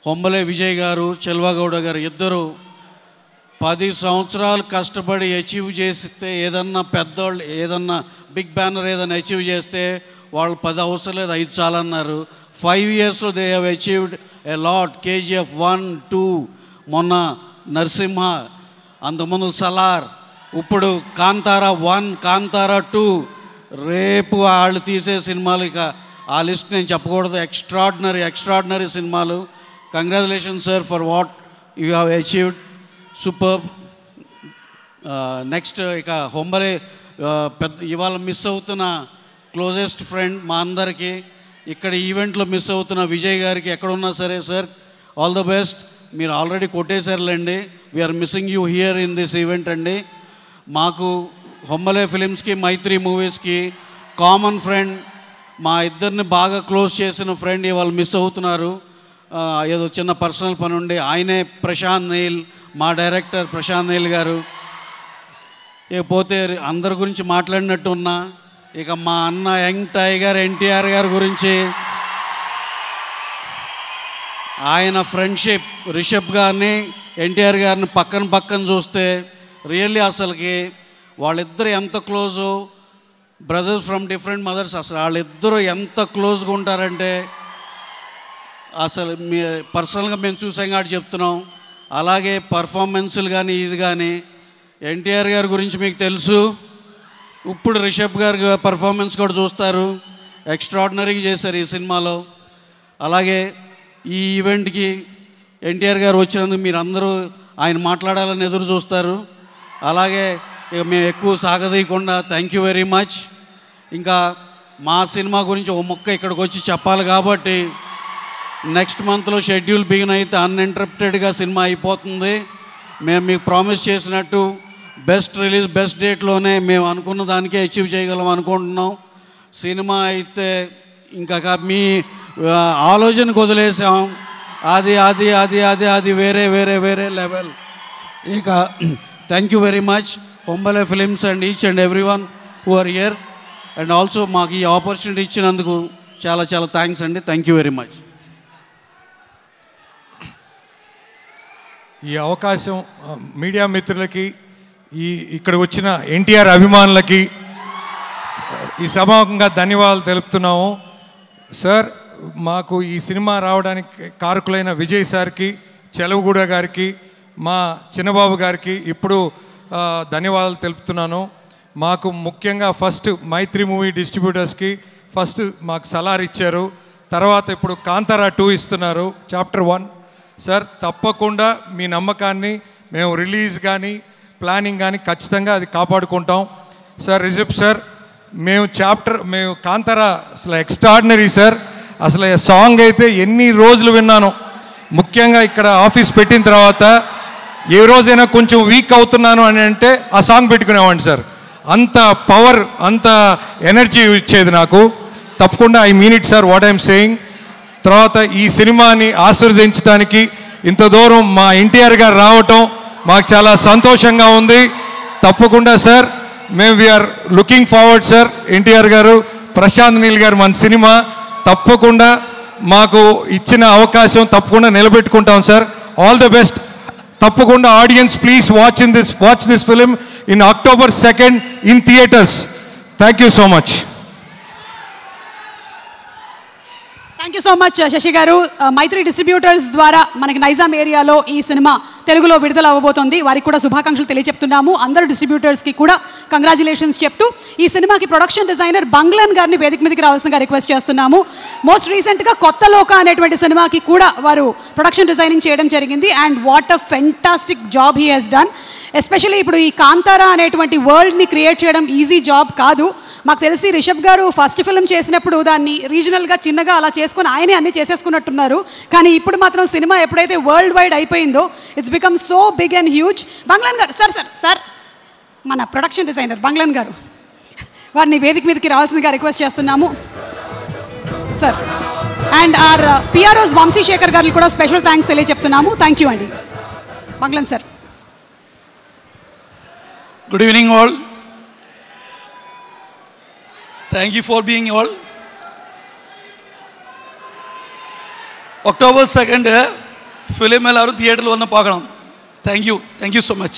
Hombale Vijay గారు, చెల్వగౌడ గారు ఇద్దరు 10 సంవత్సరాలు కష్టపడి అచీవ్ చేస్తే, ఏదన్నా పెద్దవాళ్ళు ఏదన్నా బిగ్ బ్యానర్ ఏదైనా అచీవ్ చేస్తే వాళ్ళు 10 అవసరం లేదు 5 చాలన్నారు. 5 ఇయర్స్లో they have achieved a lot. KGF 1, 2, మొన్న నరసింహ, అంతకుముందు సలార్, ఇప్పుడు కాంతారా 1, కాంతారా 2, రేపు వాళ్ళు తీసే సినిమాలు ఇక ఆ లిస్ట్ నేను చెప్పకూడదు. ఎక్స్ట్రాడినరీ సినిమాలు. Congratulations sir for what you have achieved. Super. Next ఇక హొంబలే పెద్ద ఇవాళ మిస్ అవుతున్న క్లోజెస్ట్ ఫ్రెండ్ మా అందరికీ, ఇక్కడ ఈవెంట్లో మిస్ అవుతున్న విజయ్ గారికి ఎక్కడున్నా సరే సార్ ఆల్ ద బెస్ట్. మీరు ఆల్రెడీ కొట్టేశారులేండి. We're missing you here in this event అండి. మాకు హొంబలే ఫిలిమ్స్కి, మైత్రి మూవీస్కి కామన్ ఫ్రెండ్, మా ఇద్దరిని బాగా క్లోజ్ చేసిన ఫ్రెండ్ ఇవాళ మిస్ అవుతున్నారు. ఏదో చిన్న పర్సనల్ పని ఉండి. ఆయనే ప్రశాంత్ నీల్, మా డైరెక్టర్ ప్రశాంత్ నీల్ గారు. ఇకపోతే అందరి గురించి మాట్లాడినట్టు ఉన్నా, ఇక మా అన్న యంగ్ టైగర్ ఎన్టీఆర్ గారి గురించి ఆయన ఫ్రెండ్షిప్ రిషబ్ గారిని ఎన్టీఆర్ గారిని పక్కన చూస్తే రియల్లీ అసలుకి వాళ్ళిద్దరు ఎంత close, brothers from different mothers, అసలు వాళ్ళిద్దరూ ఎంత క్లోజ్గా ఉంటారంటే అసలు మీ పర్సనల్గా మేము చూసాం కాబట్టి చెప్తున్నాం. అలాగే పర్ఫార్మెన్సులు కానీ ఇది కానీ ఎన్టీఆర్ గారి గురించి మీకు తెలుసు. ఇప్పుడు రిషబ్ గారి పర్ఫార్మెన్స్ కూడా చూస్తారు. ఎక్స్ట్రాడినరీగా చేశారు ఈ సినిమాలో. అలాగే ఈ ఈవెంట్కి ఎన్టీఆర్ గారు వచ్చినందుకు మీరు అందరూ ఆయన మాట్లాడాలని ఎదురు చూస్తారు. అలాగే ఇక మేము ఎక్కువ సాగదీయకుండా థ్యాంక్ యూ వెరీ మచ్. ఇంకా మా సినిమా గురించి ఒక ముక్క ఇక్కడికి వచ్చి చెప్పాలి కాబట్టి నెక్స్ట్ మంత్లో షెడ్యూల్ బిగిన్ అయితే అన్ఇంటరప్టెడ్గా సినిమా అయిపోతుంది. మేము మీకు ప్రామిస్ చేసినట్టు బెస్ట్ రిలీజ్ బెస్ట్ డేట్లోనే మేము అనుకున్న దానికే అచీవ్ చేయగలం అనుకుంటున్నాం. సినిమా అయితే ఇంకా మీ ఆలోచనకు వదిలేసాం. అది అది అది అది అది వేరే వేరే వేరే లెవెల్. ఇక thank you very much Hombale films and each and every one who are here and also మాకు ఈ ఆపర్చునిటీ ఇచ్చినందుకు చాలా చాలా థ్యాంక్స్ అండి. Thank you very much. ఈ అవకాశం మీడియా మిత్రులకి, ఇక్కడ వచ్చిన ఎన్టీఆర్ అభిమానులకి ఈ సభాముఖంగా ధన్యవాదాలు తెలుపుతున్నాము. సార్, మాకు ఈ సినిమా రావడానికి కారకులైన విజయ్ సార్కి, చెలవగూడ గారికి, మా చిన్నబాబు గారికి ఇప్పుడు ధన్యవాదాలు తెలుపుతున్నాను. మాకు ముఖ్యంగా ఫస్ట్ మైత్రి మూవీ డిస్ట్రిబ్యూటర్స్కి ఫస్ట్ మాకు సలార్ ఇచ్చారు. తర్వాత ఇప్పుడు కాంతారా 2 ఇస్తున్నారు, చాప్టర్ 1. సార్, తప్పకుండా మీ నమ్మకాన్ని మేము రిలీజ్ కానీ ప్లానింగ్ కానీ ఖచ్చితంగా అది కాపాడుకుంటాం. సార్ రిషబ్ సార్, మేము కాంతారా అసలు ఎక్స్ట్రాడినరీ సార్. అసలు సాంగ్ అయితే ఎన్ని రోజులు విన్నాను. ముఖ్యంగా ఇక్కడ ఆఫీస్ పెట్టిన తర్వాత ఏ రోజైనా కొంచెం వీక్ అవుతున్నాను అని అంటే ఆ సాంగ్ పెట్టుకునేవాడిని సార్. అంత పవర్, అంత ఎనర్జీ ఇచ్చేది నాకు. తప్పకుండా I mean it sir, what I'm saying. తర్వాత ఈ సినిమాని ఆశీర్వదించడానికి ఇంత దూరం మా ఎన్టీఆర్ గారు రావటం మాకు చాలా సంతోషంగా ఉంది. తప్పకుండా సార్, మేము we're looking forward sir. NTR garu, Prashanth Neel గారు మన సినిమా తప్పకుండా మాకు ఇచ్చిన అవకాశం తప్పకుండా నిలబెట్టుకుంటాం సార్. All the best. తప్పకుండా audience please watch this film in October 2nd in theatres. Thank you so much. Thank you so much Shashi గారు. మైత్రి డిస్ట్రిబ్యూటర్స్ ద్వారా మనకి నైజాం ఏరియాలో ఈ సినిమా తెలుగులో విడుదల అవ్వబోతోంది. వారికి కూడా శుభాకాంక్షలు తెలియజెప్తున్నాము. అందరూ డిస్ట్రిబ్యూటర్స్కి కూడా కంగ్రాచులేషన్స్ చెప్తూ ఈ సినిమాకి ప్రొడక్షన్ డిజైనర్ బంగ్లన్ గారిని వేదిక మీదకి రావాల్సిందిగా రిక్వెస్ట్ చేస్తున్నాము. మోస్ట్ రీసెంట్గా కొత్త లోక అనేటువంటి సినిమాకి కూడా వారు ప్రొడక్షన్ డిజైనింగ్ చేయడం జరిగింది. And what a fantastic job he has done. Especially ఇప్పుడు ఈ కాంతారా అనేటువంటి వరల్డ్ని క్రియేట్ చేయడం ఈజీ జాబ్ కాదు. మాకు తెలిసి రిషబ్ గారు ఫస్ట్ ఫిల్మ్ చేసినప్పుడు దాన్ని రీజనల్గా చిన్నగా అలా చేసుకొని ఆయనే అన్నీ చేసేసుకున్నట్టున్నారు. కానీ ఇప్పుడు మాత్రం సినిమా ఎప్పుడైతే వరల్డ్ వైడ్ అయిపోయిందో it's become so big and huge. Banglan గారు, సార్ మన ప్రొడక్షన్ డిజైనర్ బంగ్లన్ గారు, వారిని వేదిక మీదకి రావాల్సిందిగా రిక్వెస్ట్ చేస్తున్నాము sir. And our PROs Vamsi Shekar గారికి కూడా స్పెషల్ థ్యాంక్స్ తెలియజెప్తున్నాము. థ్యాంక్ యూ అండి. Banglan sir. Good evening all. Thank you for being all. October 2nd film ellaru theater lo vanna paakalam. Thank you so much.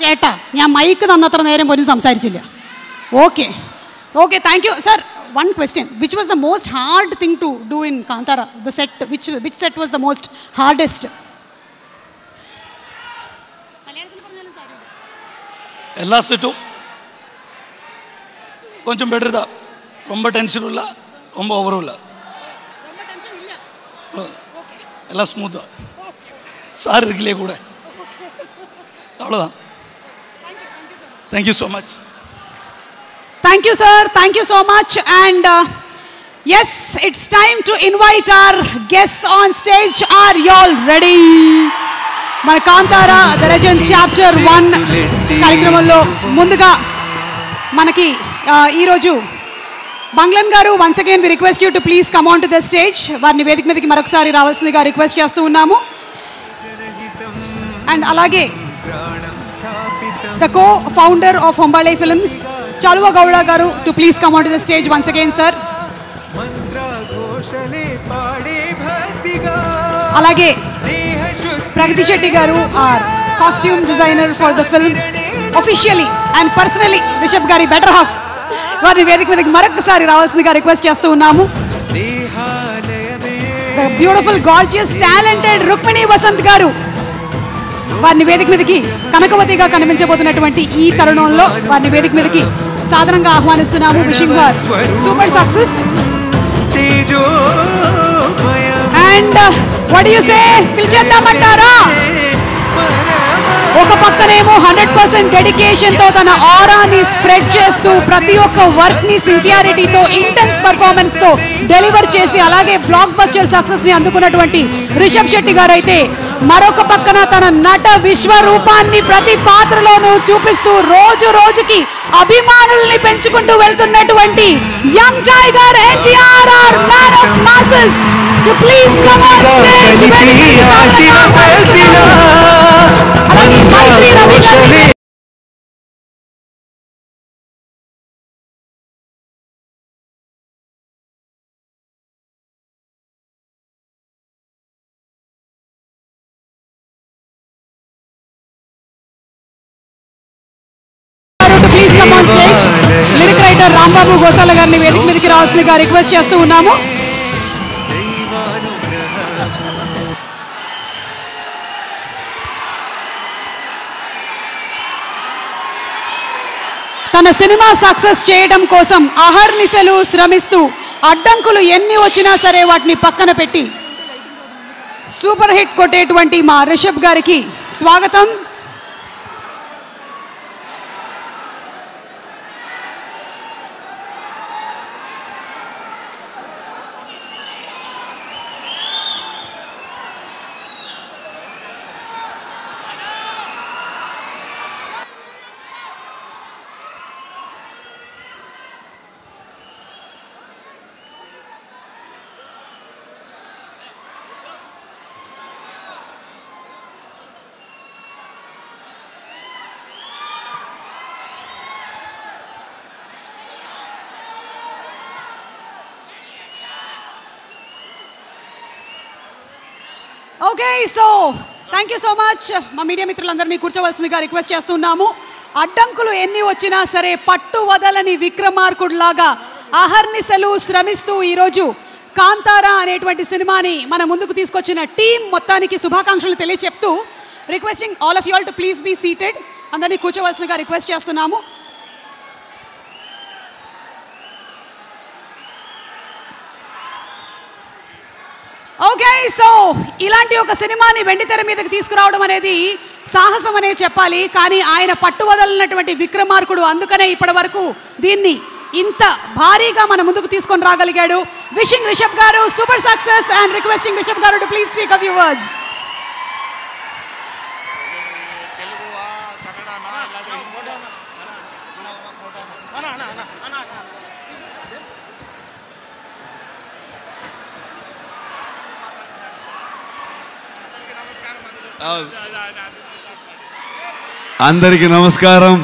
ചേട്ടാ, ഞാൻ മൈക്ക് തന്നത്ര നേരം പോലും സംസാരിച്ചില്ല. Okay thank you sir. One question, which was the most hard thing to do in Kantara? The set, which set was the most hardest? Ella settu koncham better da, romba tension illa, romba over illa, romba tension illa, okay, ella smooth da, sir irukile kuda, avladha. Thank you so much. Thank you sir, thank you so much. And yes, it's time to invite our guests on stage. Are you all ready? మన Kantara the legend chapter 1 కార్యక్రమంలో ముందుగా మనకి ఈరోజు Banglan garu, once again we request you to please come on to the stage. వారిని వేదిక మీదకి మరొకసారి రావాల్సిందిగా రిక్వెస్ట్ చేస్తూ ఉన్నాము. అండ్ అలాగే the co founder of Hombale films Chaluva Gowda garu to please come onto the stage once again, sir. Alage Pragati Shetty garu, our costume designer for the film, officially and personally Rishabh gari better half. వారిని వేదిక మీదకి మరొకసారి రావాల్సిందిగా request చేస్తూ ఉన్నాము. Beautiful gorgeous talented Rukmini Vasanth garu వారిని వేదిక మీదకి కనకవతిగా కనిపించబోతున్నటువంటి ఈ తరుణంలో వారిని వేదిక మీదకి సాధారణంగా ఆహ్వానిస్తున్నాము. Wishing her super success. And what do you say, పిలిచేద్దామంటారా? ఒక పక్కనేమో 100% డెడికేషన్తో తన ఆరాని స్ప్రెడ్ చేస్తూ ప్రతి ఒక్క వర్క్ని సిన్సియారిటీతో ఇంటెన్స్ పర్ఫార్మెన్స్తో డెలివర్ చేసి అలాగే బ్లాక్ బస్టర్ సక్సెస్ని అందుకున్నటువంటి రిషబ్ శెట్టి గారు అయితే మరొక పక్కన తన నట విశ్వరూపాన్ని ప్రతి పాత్రలోనూ చూపిస్తూ రోజు రోజుకి అభిమానుల్ని పెంచుకుంటూ వెళ్తున్నటువంటి young tiger NTR our man of masses to please come on stage. Please come on stage. Lyric writer Rambabu Gosala గారిని వేదిక మీదకి రావాల్సిందిగా రిక్వెస్ట్ చేస్తూ ఉన్నాము. తన సినిమా సక్సెస్ చేయడం కోసం అహర్నిశలు శ్రమిస్తూ అడ్డంకులు ఎన్ని వచ్చినా సరే వాటిని పక్కన పెట్టి సూపర్ హిట్ కొట్టేటువంటి మా రిషబ్ గారికి స్వాగతం. Okay, so thank you so much. మా మీడియా మిత్రులందరినీ కూర్చోవలసిందిగా రిక్వెస్ట్ చేస్తున్నాము. అడ్డంకులు ఎన్ని వచ్చినా సరే పట్టు వదలని విక్రమార్కుడిలాగా అహర్నిశలు శ్రమిస్తూ ఈరోజు కాంతారా అనేటువంటి సినిమాని మన ముందుకు తీసుకొచ్చిన టీం మొత్తానికి శుభాకాంక్షలు తెలియచెప్తూ requesting all of you all to please be seated. అందరినీ కూర్చోవలసిందిగా రిక్వెస్ట్ చేస్తున్నాము. ఓకే, సో ఇలాంటి ఒక సినిమాని వెండితెర మీదకి తీసుకురావడం అనేది సాహసం అనే చెప్పాలి. కానీ ఆయన పట్టువదలనటువంటి విక్రమార్కుడు, అందుకనే ఇప్పటి వరకు దీన్ని ఇంత భారీగా మన ముందుకు తీసుకొని రాగలిగాడు. విషింగ్ రిషబ్ గారు super success and requesting Rishab గారు to please speak a few words. అందరికీ నమస్కారం.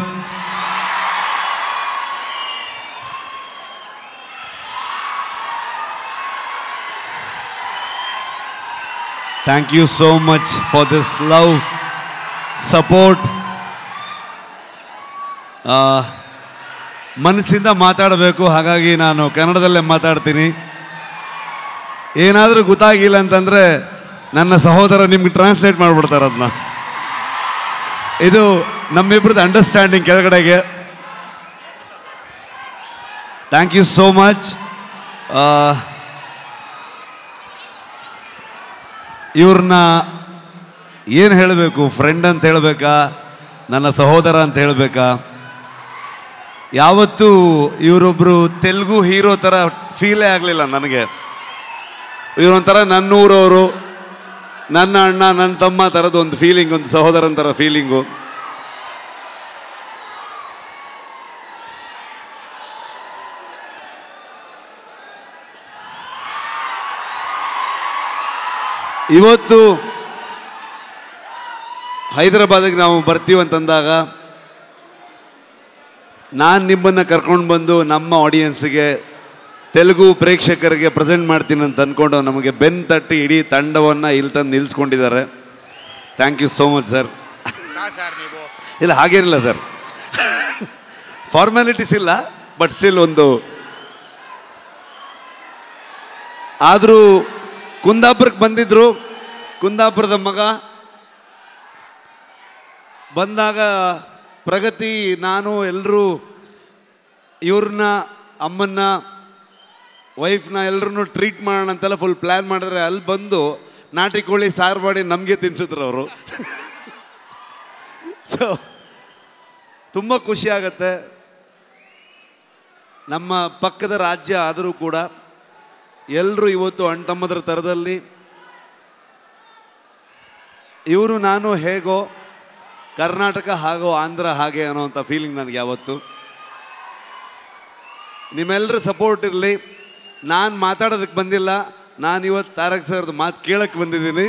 Thank you so much for this love, support. ಮನಸ್ಸಿಂದ ಮಾತಾಡಬೇಕು, ಹಾಗಾಗಿ ನಾನು ಕನ್ನಡದಲ್ಲೇ ಮಾತಾಡ್ತೀನಿ. ಏನಾದರೂ ಗೊತ್ತಾಗಿಲ್ಲ ಅಂತಂದರೆ ನನ್ನ ಸಹೋದರ ನಿಮ್ಗೆ ಟ್ರಾನ್ಸ್ಲೇಟ್ ಮಾಡಿಬಿಡ್ತಾರೆ ಅದನ್ನ. ಇದು ನಮ್ಮಿಬ್ಬರದ್ದು ಅಂಡರ್ಸ್ಟ್ಯಾಂಡಿಂಗ್ ಕೆಳಗಡೆಗೆ. Thank you so much. ಇವ್ರನ್ನ ಏನು ಹೇಳಬೇಕು, ಫ್ರೆಂಡ್ ಅಂತ ಹೇಳಬೇಕಾ, ನನ್ನ ಸಹೋದರ ಅಂತ ಹೇಳಬೇಕಾ? ಯಾವತ್ತೂ ಇವರೊಬ್ಬರು ತೆಲುಗು ಹೀರೋ ಥರ ಫೀಲೇ ಆಗಲಿಲ್ಲ ನನಗೆ. ಇವರೊಂಥರ ನನ್ನೂರವರು, ನನ್ನ ಅಣ್ಣ, ನನ್ನ ತಮ್ಮ ಥರದ್ದು ಒಂದು ಫೀಲಿಂಗ್, ಒಂದು ಸಹೋದರನ ಥರ ಫೀಲಿಂಗು. ಇವತ್ತು ಹೈದರಾಬಾದಿಗೆ ನಾವು ಬರ್ತೀವಂತಂದಾಗ ನಾನು ನಿಮ್ಮನ್ನು ಕರ್ಕೊಂಡು ಬಂದು ನಮ್ಮ ಆಡಿಯನ್ಸ್ಗೆ ತೆಲುಗು ಪ್ರೇಕ್ಷಕರಿಗೆ ಪ್ರೆಸೆಂಟ್ ಮಾಡ್ತೀನಿ ಅಂತ ಅಂದ್ಕೊಂಡು ನಮಗೆ ಬೆನ್ನು ತಟ್ಟಿ ಇಡೀ ತಂಡವನ್ನು ಇಲ್ಲಿ ತಂದು ನಿಲ್ಲಿಸ್ಕೊಂಡಿದ್ದಾರೆ. Thank you so much sir. ಇಲ್ಲ ಹಾಗೇನಿಲ್ಲ ಸರ್, ಫಾರ್ಮ್ಯಾಲಿಟೀಸ್ ಇಲ್ಲ, ಬಟ್ ಸ್ಟಿಲ್ ಒಂದು ಆದರೂ ಕುಂದಾಪುರಕ್ಕೆ ಬಂದಿದ್ದರು. ಕುಂದಾಪುರದ ಮಗ ಬಂದಾಗ ಪ್ರಗತಿ ನಾನು ಎಲ್ಲರೂ ಇವ್ರನ್ನ ಅಮ್ಮನ್ನ ವೈಫ್ನ ಎಲ್ಲರೂ ಟ್ರೀಟ್ ಮಾಡೋಣ ಅಂತೆಲ್ಲ ಫುಲ್ ಪ್ಲ್ಯಾನ್ ಮಾಡಿದ್ರೆ ಅಲ್ಲಿ ಬಂದು ನಾಟಿ ಕೋಳಿ ಸಾರು ಮಾಡಿ ನಮಗೆ ತಿನ್ಸಿದ್ರು ಅವರು. ಸೊ ತುಂಬ ಖುಷಿ ಆಗತ್ತೆ. ನಮ್ಮ ಪಕ್ಕದ ರಾಜ್ಯ ಆದರೂ ಕೂಡ ಎಲ್ಲರೂ ಇವತ್ತು ಅಣ್ಣ ತಮ್ಮದ್ರ ಥರದಲ್ಲಿ ಇವರು ನಾನು ಹೇಗೋ ಕರ್ನಾಟಕ ಹಾಗೋ ಆಂಧ್ರ ಹಾಗೆ ಅನ್ನೋವಂಥ ಫೀಲಿಂಗ್ ನನಗೆ ಯಾವತ್ತು. ನಿಮ್ಮೆಲ್ಲರ ಸಪೋರ್ಟ್ ಇರಲಿ. ನಾನು ಮಾತಾಡೋದಕ್ಕೆ ಬಂದಿಲ್ಲ, ನಾನಿವತ್ತು ತಾರಕ್ ಸರ್ದು ಮಾತು ಕೇಳಕ್ಕೆ ಬಂದಿದ್ದೀನಿ.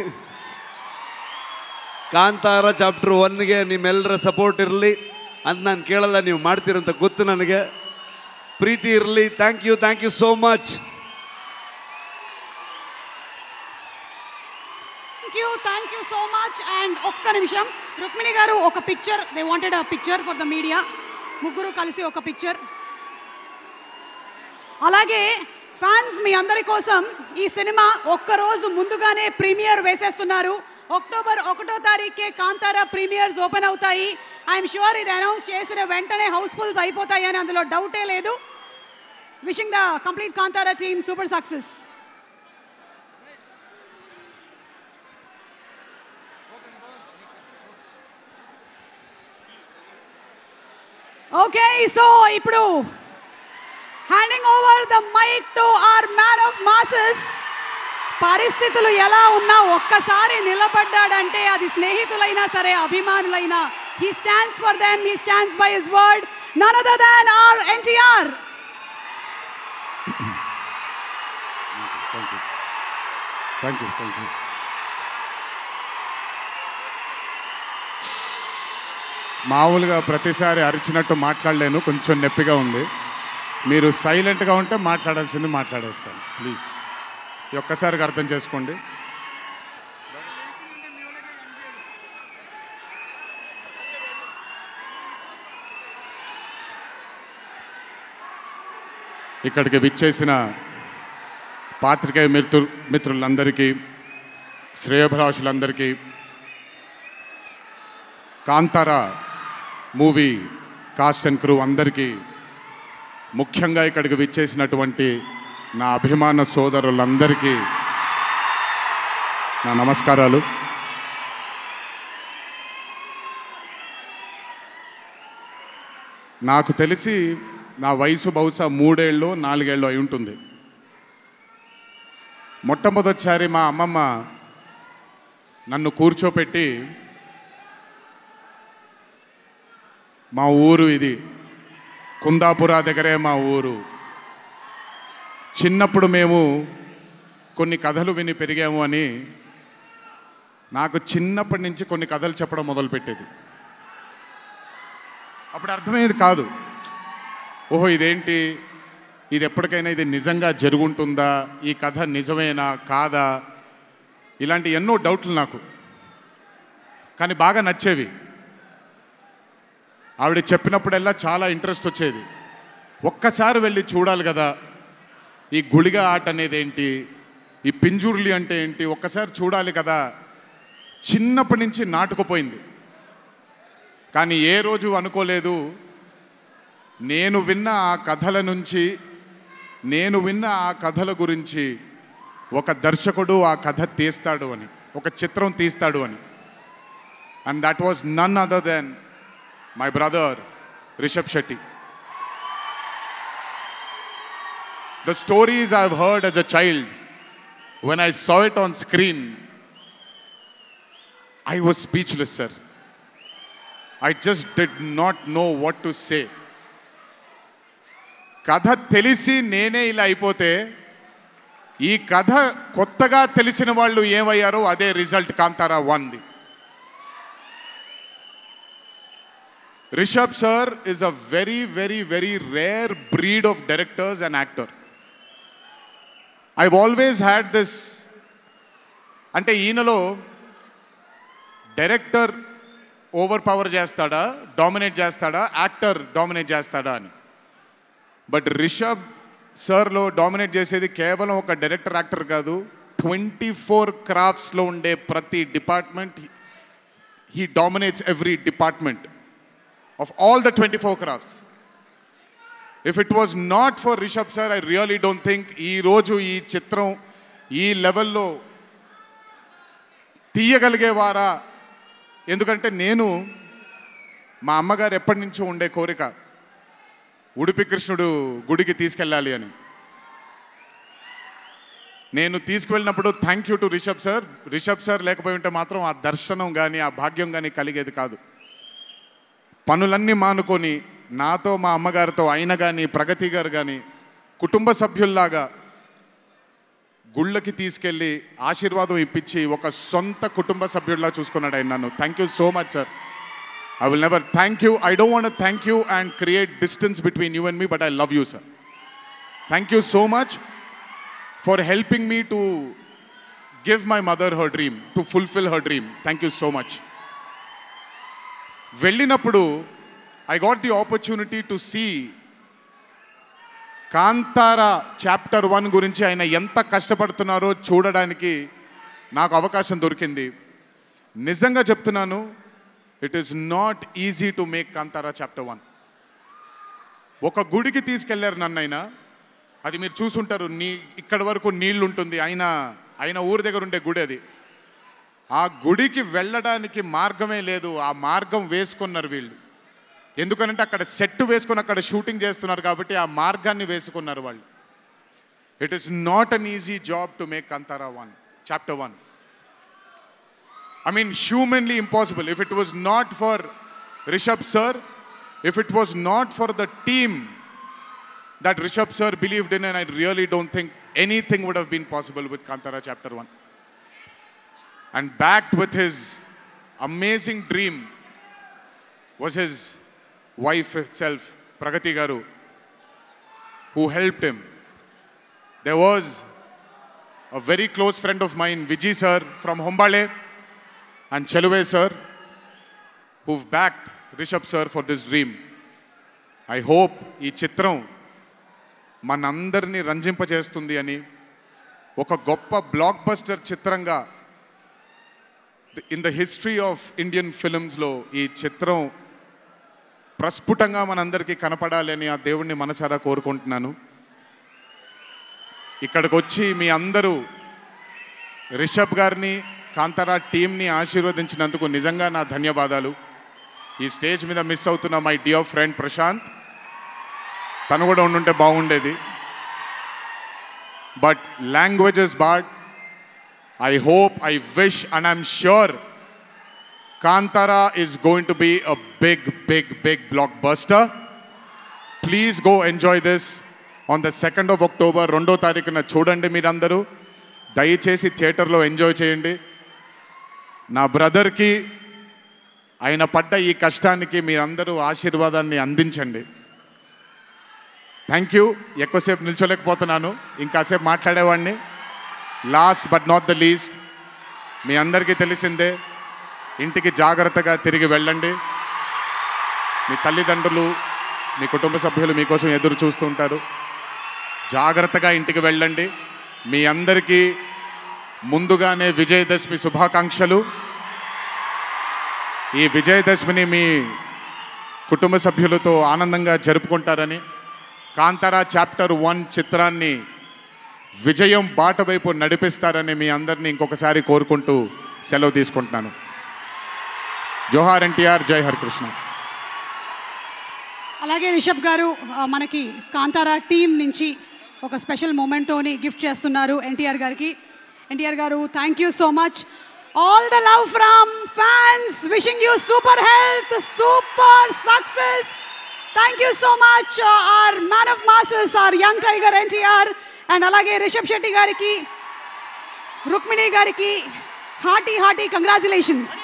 ಕಾಂತಾರ ಚಾಪ್ಟರ್ 1ಗೆ ನಿಮ್ಮೆಲ್ಲರ ಸಪೋರ್ಟ್ ಇರಲಿ ಅಂತ ನಾನು ಕೇಳಲ್ಲ, ನೀವು ಮಾಡ್ತೀರಂತ ಗೊತ್ತು ನನಗೆ. ಪ್ರೀತಿ ಇರಲಿ. Thank you so much. Thank you so much. And ఒక్క నిమిషం రుక్మిణి గారు ఒక picture, they wanted a picture for the media. ముగ్గురు కలిసి ఒక పిక్చర్. అలాగే ఫ్యాన్స్ మీ అందరి కోసం ఈ సినిమా ఒక్కరోజు ముందుగానే ప్రీమియర్ వేసేస్తున్నారు. అక్టోబర్ 1వ తారీఖే కాంతారా ప్రీమియర్స్ ఓపెన్ అవుతాయి. ఐఎమ్ షూర్ ఇది అనౌన్స్ చేసిన వెంటనే హౌస్ఫుల్స్ అయిపోతాయి అని అందులో డౌటే లేదు. Wishing the complete Kantara team super success. Okay, so ఇప్పుడు handing over the mic to our man of masses. పరిస్థితులు ఎలా ఉన్నా ఒక్కసారి నిలబడ్డాడంటే అది స్నేహితులైనా సరే అభిమానులైనా, he stands for them, he stands by his word. None other than our NTR. Thank you. మామూలుగా ప్రతిసారి అరిచినట్టు మాట్లాడలేను, కొంచెం నొప్పిగా ఉంది. మీరు సైలెంట్గా ఉంటే మాట్లాడాల్సింది మాట్లాడేస్తాను. ప్లీజ్ ఒక్కసారికి అర్థం చేసుకోండి. ఇక్కడికి విచ్చేసిన పాత్రికేయ మిత్రులందరికీ, శ్రేయోభిలాషులందరికీ, Kantara movie cast and crew అందరికీ, ముఖ్యంగా ఇక్కడికి విచ్చేసినటువంటి నా అభిమాన సోదరులందరికీ నా నమస్కారాలు. నాకు తెలిసి నా వయసు బహుశా 3 ఏళ్ళు 4 ఏళ్ళు అయి ఉంటుంది. మొట్టమొదటిసారి మా అమ్మమ్మ నన్ను కూర్చోపెట్టి, మా ఊరు ఇది కుందాపుర దగ్గరే మా ఊరు, చిన్నప్పుడు మేము కొన్ని కథలు విని పెరిగాము అని నాకు చిన్నప్పటి నుంచి కొన్ని కథలు చెప్పడం మొదలుపెట్టేది. అప్పుడు అర్థమయ్యేది కాదు, ఓహో ఇదేంటి, ఇది ఎప్పటికైనా ఇది నిజంగా జరుగుంటుందా, ఈ కథ నిజమేనా కాదా, ఇలాంటి ఎన్నో డౌట్లు నాకు. కానీ బాగా నచ్చేవి. ఆవిడ చెప్పినప్పుడల్లా చాలా ఇంట్రెస్ట్ వచ్చేది. ఒక్కసారి వెళ్ళి చూడాలి కదా, ఈ గుళిగ ఆట అనేది ఏంటి, ఈ పింజుర్లి అంటే ఏంటి, ఒక్కసారి చూడాలి కదా. చిన్నప్పటి నుంచి నాటుకుపోయింది. కానీ ఏ రోజు అనుకోలేదు నేను విన్న ఆ కథల నుంచి, నేను విన్న ఆ కథల గురించి ఒక దర్శకుడు ఆ కథ తీస్తాడు అని, ఒక చిత్రం తీస్తాడు అని. And that was none other than my brother Rishabh Shetty. The stories I've heard as a child, when I saw it on screen, I was speechless, sir. I just did not know what to say. కథ తెలిసి నేనే ఇలా అయిపోతే, ఈ కథ కొత్తగా తెలిసిన వాళ్ళు ఏమయ్యారో అదే రిజల్ట్ కాంతారా 1ది. Rishabh sir is a very, very, very rare breed of directors and actor. I've always had this, అంటే ఈయనలో డైరెక్టర్ ఓవర్ పవర్ చేస్తాడా, డామినేట్ చేస్తాడా, యాక్టర్ డామినేట్ చేస్తాడా అని. బట్ రిషబ్ సార్లో డామినేట్ చేసేది కేవలం ఒక డైరెక్టర్ యాక్టర్ కాదు, 24 క్రాఫ్ట్స్లో ఉండే ప్రతి department he dominates every department of all the 24 crafts. If it was not for Rishab sir, I really don't think ఈరోజు ఈ చిత్రం ఈ లెవెల్లో తీయగలిగేవారా. ఎందుకంటే నేను మా అమ్మగారు ఎప్పటి నుంచో ఉండే కోరిక ఉడిపి కృష్ణుడు గుడికి తీసుకెళ్ళాలి అని. నేను తీసుకువెళ్ళినప్పుడు thank you to Rishab sir. Rishab sir లేకపోయి ఉంటే మాత్రం ఆ దర్శనం కానీ ఆ భాగ్యం కానీ కలిగేది కాదు. పనులన్నీ మానుకొని నాతో మా అమ్మగారితో ఆయన కానీ ప్రగతి గారు కానీ కుటుంబ సభ్యుల్లాగా గుళ్ళకి తీసుకెళ్ళి ఆశీర్వాదం ఇప్పించి ఒక సొంత కుటుంబ సభ్యుల్లా చూసుకున్నాడు ఆయన నన్ను. Thank you so much sir. I will never thank you. I don't want to thank you and create distance between you and me, but I love you, sir. Thank you so much for helping me to give my mother her dream, to fulfill her dream. Thank you so much. వెళ్ళినప్పుడు I got the opportunity to see Kantara chapter 1 గురించి ఆయన ఎంత కష్టపడుతున్నారో చూడడానికి నాకు అవకాశం దొరికింది. నిజంగా చెప్తున్నాను, it is not easy to make Kantara chapter 1. ఒక గుడికి తీసుకెళ్లారు నన్నైనా, అది మీరు చూసుంటారు, ఇక్కడ వరకు నీళ్లు ఉంటుంది, ఆయన ఊరి దగ్గర ఉండే గుడి అది. ఆ గుడికి వెళ్ళడానికి మార్గమే లేదు, ఆ మార్గం వేసుకున్నారు వీళ్ళు. ఎందుకనంటే అక్కడ సెట్ వేసుకొని అక్కడ షూటింగ్ చేస్తున్నారు కాబట్టి ఆ మార్గాన్ని వేసుకున్నారు వాళ్ళు. It is not an easy job to make Kantara 1 chapter 1. I mean, humanly impossible. If it was not for Rishabh sir, if it was not for the team that Rishabh sir believed in, and I really don't think anything would have been possible with Kantara chapter 1. And backed with his amazing dream was his wife itself, Pragati Garu, who helped him. There was a very close friend of mine, Vijay sir from Hombale, and Cheluve sir, who've backed Rishabh sir for this dream. I hope ఈ చిత్రం మనందరినీ రంజింపజేస్తుంది అని, ఒక గొప్ప blockbuster చిత్రంగా in the history of Indian ఫిల్మ్స్లో ఈ చిత్రం ప్రస్ఫుటంగా మనందరికీ కనపడాలి అని ఆ దేవుణ్ణి మనసారా కోరుకుంటున్నాను. ఇక్కడికి వచ్చి మీ అందరూ రిషబ్ గారిని కాంతారా టీమ్ని ఆశీర్వదించినందుకు నిజంగా నా ధన్యవాదాలు. ఈ స్టేజ్ మీద మిస్ అవుతున్న మై డియర్ ఫ్రెండ్ ప్రశాంత్, తను కూడా ఉండుంటే బాగుండేది. But languages bad, I hope, I wish and I'm sure Kantara is going to be a big big big blockbuster. Please go enjoy this on the 2nd of October. 2వ తారీఖున చూడండి మీరందరూ. దయచేసి థియేటర్లో ఎంజాయ్ చేయండి. నా బ్రదర్కి ఆయన పడ్డ ఈ కష్టానికి మీరందరూ ఆశీర్వాదాన్ని అందించండి. Thank you. ఎక్కువసేపు నిల్చోలేకపోతున్నాను, ఇంకాసేపు మాట్లాడేవాడిని. Last but not the least, మీ అందరికీ తెలిసిందే, ఇంటికి జాగ్రత్తగా తిరిగి వెళ్ళండి. మీ తల్లిదండ్రులు, మీ కుటుంబ సభ్యులు మీకోసం ఎదురు చూస్తూ ఉంటారు. జాగ్రత్తగా ఇంటికి వెళ్ళండి. మీ అందరికీ ముందుగానే విజయదశమి శుభాకాంక్షలు. ఈ విజయదశమిని మీ కుటుంబ సభ్యులతో ఆనందంగా జరుపుకుంటారని, కాంతారా చాప్టర్ 1 చిత్రాన్ని విజయం బాట వైపు నడిపిస్తారని మీ అందరినీ ఇంకొకసారి కోరుకుంటూ సెలవు తీసుకుంటున్నాను. జోహార్ ఎన్టీఆర్, జై హరికృష్ణ. అలాగే రిషబ్ గారు మనకి కాంతారా టీం నుంచి ఒక స్పెషల్ మొమెంటోని గిఫ్ట్ చేస్తున్నారు ఎన్టీఆర్ గారికి. NTR garu, thank you so much. All the love from fans, wishing you super health, super success. Thank you so much our man of masses, our young tiger NTR. And అలాగే రిషబ్ శెట్టి గారికి, రుక్మిణి గారికి హార్టీ కంగ్రాచులేషన్స్.